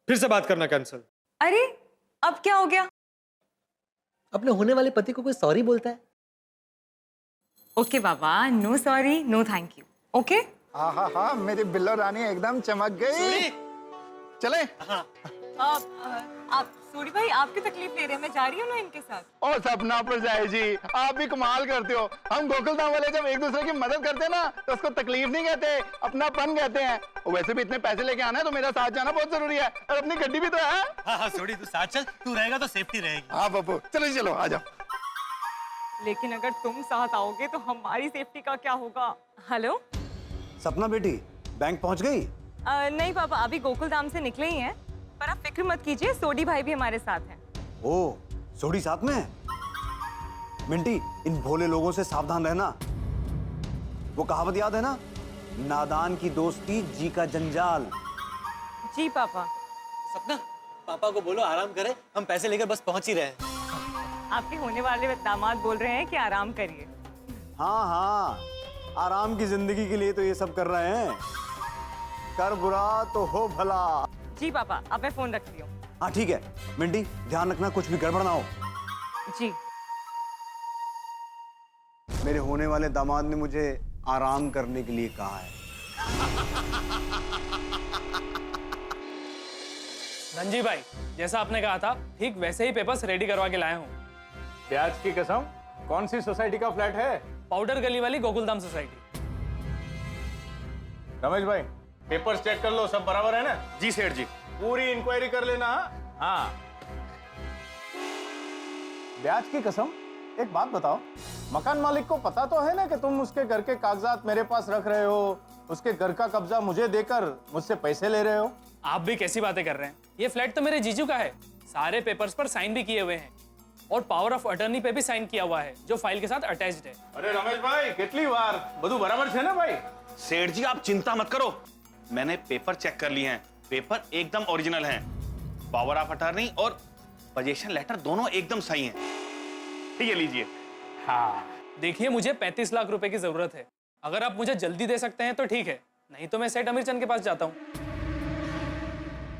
फिर से बात करना कैंसिल। अरे अब क्या हो गया? अपने होने वाले पति को कोई सॉरी बोलता है? ओके बाबा, no sorry, no thank you. Okay? हाँ, मेरी बिल्लो रानी एकदम चमक गई। चले? आप सूरी भाई, आपकी तकलीफ ले रहे हैं, मैं जा रही हूँ ना इनके साथ। ओ सपना परजाई जी, आप भी कमाल करते हो। हम गोकुलधाम वाले जब एक दूसरे की मदद करते हैं ना तो उसको तकलीफ नहीं कहते, अपनापन कहते हैं। वैसे भी इतने पैसे लेके आना है तो मेरा साथ जाना बहुत जरूरी है, और अपनी गड्डी भी तो है। हाँ सोड़ी, तू साथ चल, तू रहेगा तो सेफ्टी रहेगी। हाँ पप्पू, चलो आ जाओ। लेकिन अगर तुम साथ आओगे तो हमारी सेफ्टी का क्या होगा? हेलो सपना बेटी, बैंक पहुंच गई? नहीं पापा, अभी गोकुलधाम से निकले ही हैं, पर आप फिक्र मत कीजिए, सोडी भाई भी हमारे साथ हैं। ओ, सोडी साथ में है? मिंटी, इन भोले लोगों से सावधान रहना। वो कहावत याद है ना, नादान की दोस्ती जी का जंजाल। जी पापा। सपना, पापा को बोलो आराम करे, हम पैसे लेकर बस पहुंच ही रहे हैं। आपके होने वाले दामाद बोल रहे हैं कि आराम करिए। हाँ, आराम की जिंदगी के लिए तो ये सब कर रहे हैं। कर बुरा तो हो भला। जी पापा, अब मैं फोन रखती हूँ। हाँ ठीक है मिंटी, ध्यान रखना कुछ भी गड़बड़ ना हो। जी। मेरे होने वाले दामाद ने मुझे आराम करने के लिए कहा है। धनजी भाई, जैसा आपने कहा था ठीक वैसे ही पेपर्स रेडी करवा के लाया हूँ। ब्याज की कसम, कौन सी सोसाइटी का फ्लैट है? पाउडर गली वाली गोकुलधाम सोसाइटी। रमेश भाई, पेपर्स चेक कर लो, सब बराबर है ना? जी सेठ जी। पूरी इंक्वायरी कर लेना। हाँ। ब्याज की कसम, एक बात बताओ, मकान मालिक को पता तो है ना कि तुम उसके घर के कागजात मेरे पास रख रहे हो, उसके घर का कब्जा मुझे देकर मुझसे पैसे ले रहे हो? आप भी कैसी बातें कर रहे हैं? ये फ्लैट तो मेरे जीजू का है, सारे पेपर्स पर साइन भी किए हुए हैं और पावर ऑफ अटर्नी पे भी साइन किया हुआ है, जो फाइल के साथ अटैच्ड है। अरे रमेश भाई, कितनी बार बधु बराबर है ना भाई? सेठ जी आप चिंता मत करो, मैंने पेपर चेक कर लिए हैं, पेपर एकदम ओरिजिनल हैं, पावर ऑफ अटर्नी और पोजीशन लेटर दोनों एकदम सही हैं। ठीक है, लीजिए। हाँ देखिए, मुझे 35 लाख रुपए की जरूरत है, अगर आप मुझे जल्दी दे सकते हैं तो ठीक है, नहीं तो मैं सेठ अमीरचंद के पास जाता हूँ।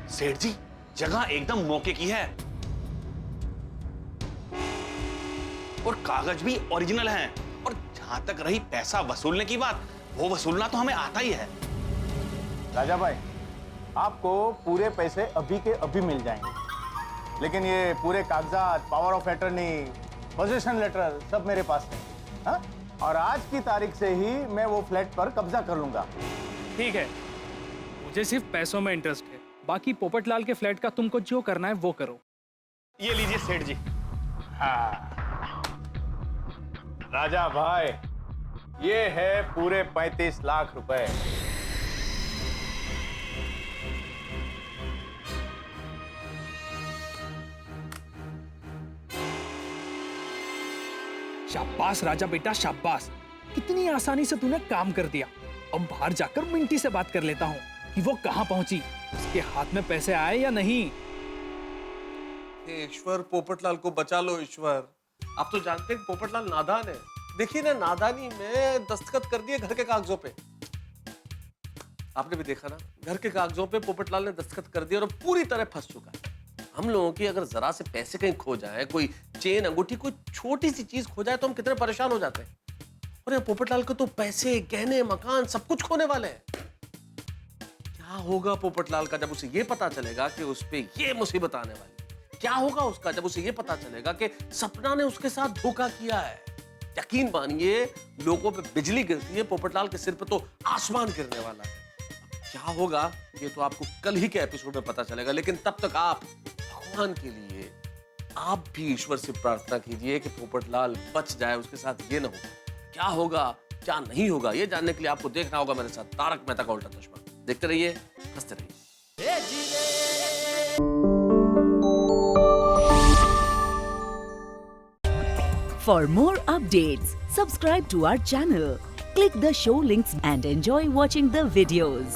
सेठ जी, जगह एकदम मौके की है और कागज भी ओरिजिनल हैं, और जहां तक रही पैसा वसूलने की बात, वो वसूलना तो हमें आता ही है। राजा भाई, आपको पूरे पैसे अभी के अभी मिल जाएंगे, लेकिन ये पूरे कागजात, power of attorney, position letter सब मेरे पास है। हाँ? और आज की तारीख से ही मैं वो फ्लैट पर कब्जा कर लूंगा। ठीक है, मुझे सिर्फ पैसों में इंटरेस्ट है, बाकी पोपटलाल के फ्लैट का तुमको जो करना है वो करो। ये लीजिए सेठ जी। हाँ। राजा भाई, ये है पूरे 35 लाख रुपए। शाबाश राजा बेटा, शाबाश, कितनी आसानी से तूने काम कर दिया। अब बाहर जाकर मिंटी से बात कर लेता हूँ कि वो कहाँ पहुंची, उसके हाथ में पैसे आए या नहीं। हे ईश्वर, पोपटलाल को बचा लो ईश्वर। आप तो जानते हैं पोपटलाल नादान है। देखिए ना, नादानी में दस्तखत कर दिए घर के कागजों पे। आपने भी देखा ना, घर के कागजों पे पोपटलाल ने दस्तखत कर दिए और पूरी तरह फंस चुका है। हम लोगों की अगर जरा से पैसे कहीं खो जाए, कोई चेन अंगूठी, कोई छोटी सी चीज खो जाए तो हम कितने परेशान हो जाते हैं। और ये पोपटलाल को तो पैसे, गहने, मकान सब कुछ खोने वाले हैं। क्या होगा पोपटलाल का जब उसे ये पता चलेगा कि उस पे ये मुसीबत आने वाली है? क्या होगा उसका जब उसे ये पता चलेगा कि सपना ने उसके साथ धोखा किया है? यकीन मानिए, लोगों पे बिजली गिरती है, पोपटलाल के सिर पे तो आसमान गिरने वाला है। क्या होगा ये तो आपको कल ही के एपिसोड में पता चलेगा, लेकिन तब तक आप भगवान के लिए आप भी ईश्वर से प्रार्थना कीजिए कि पोपटलाल बच जाए, उसके साथ ये ना हो। क्या होगा क्या नहीं होगा ये जानने के लिए आपको देखना होगा मेरे साथ तारक मेहता का उल्टा चश्मा। देखते रहिए, हंसते रहिए। For more updates, subscribe to our channel, click the show links and enjoy watching the videos.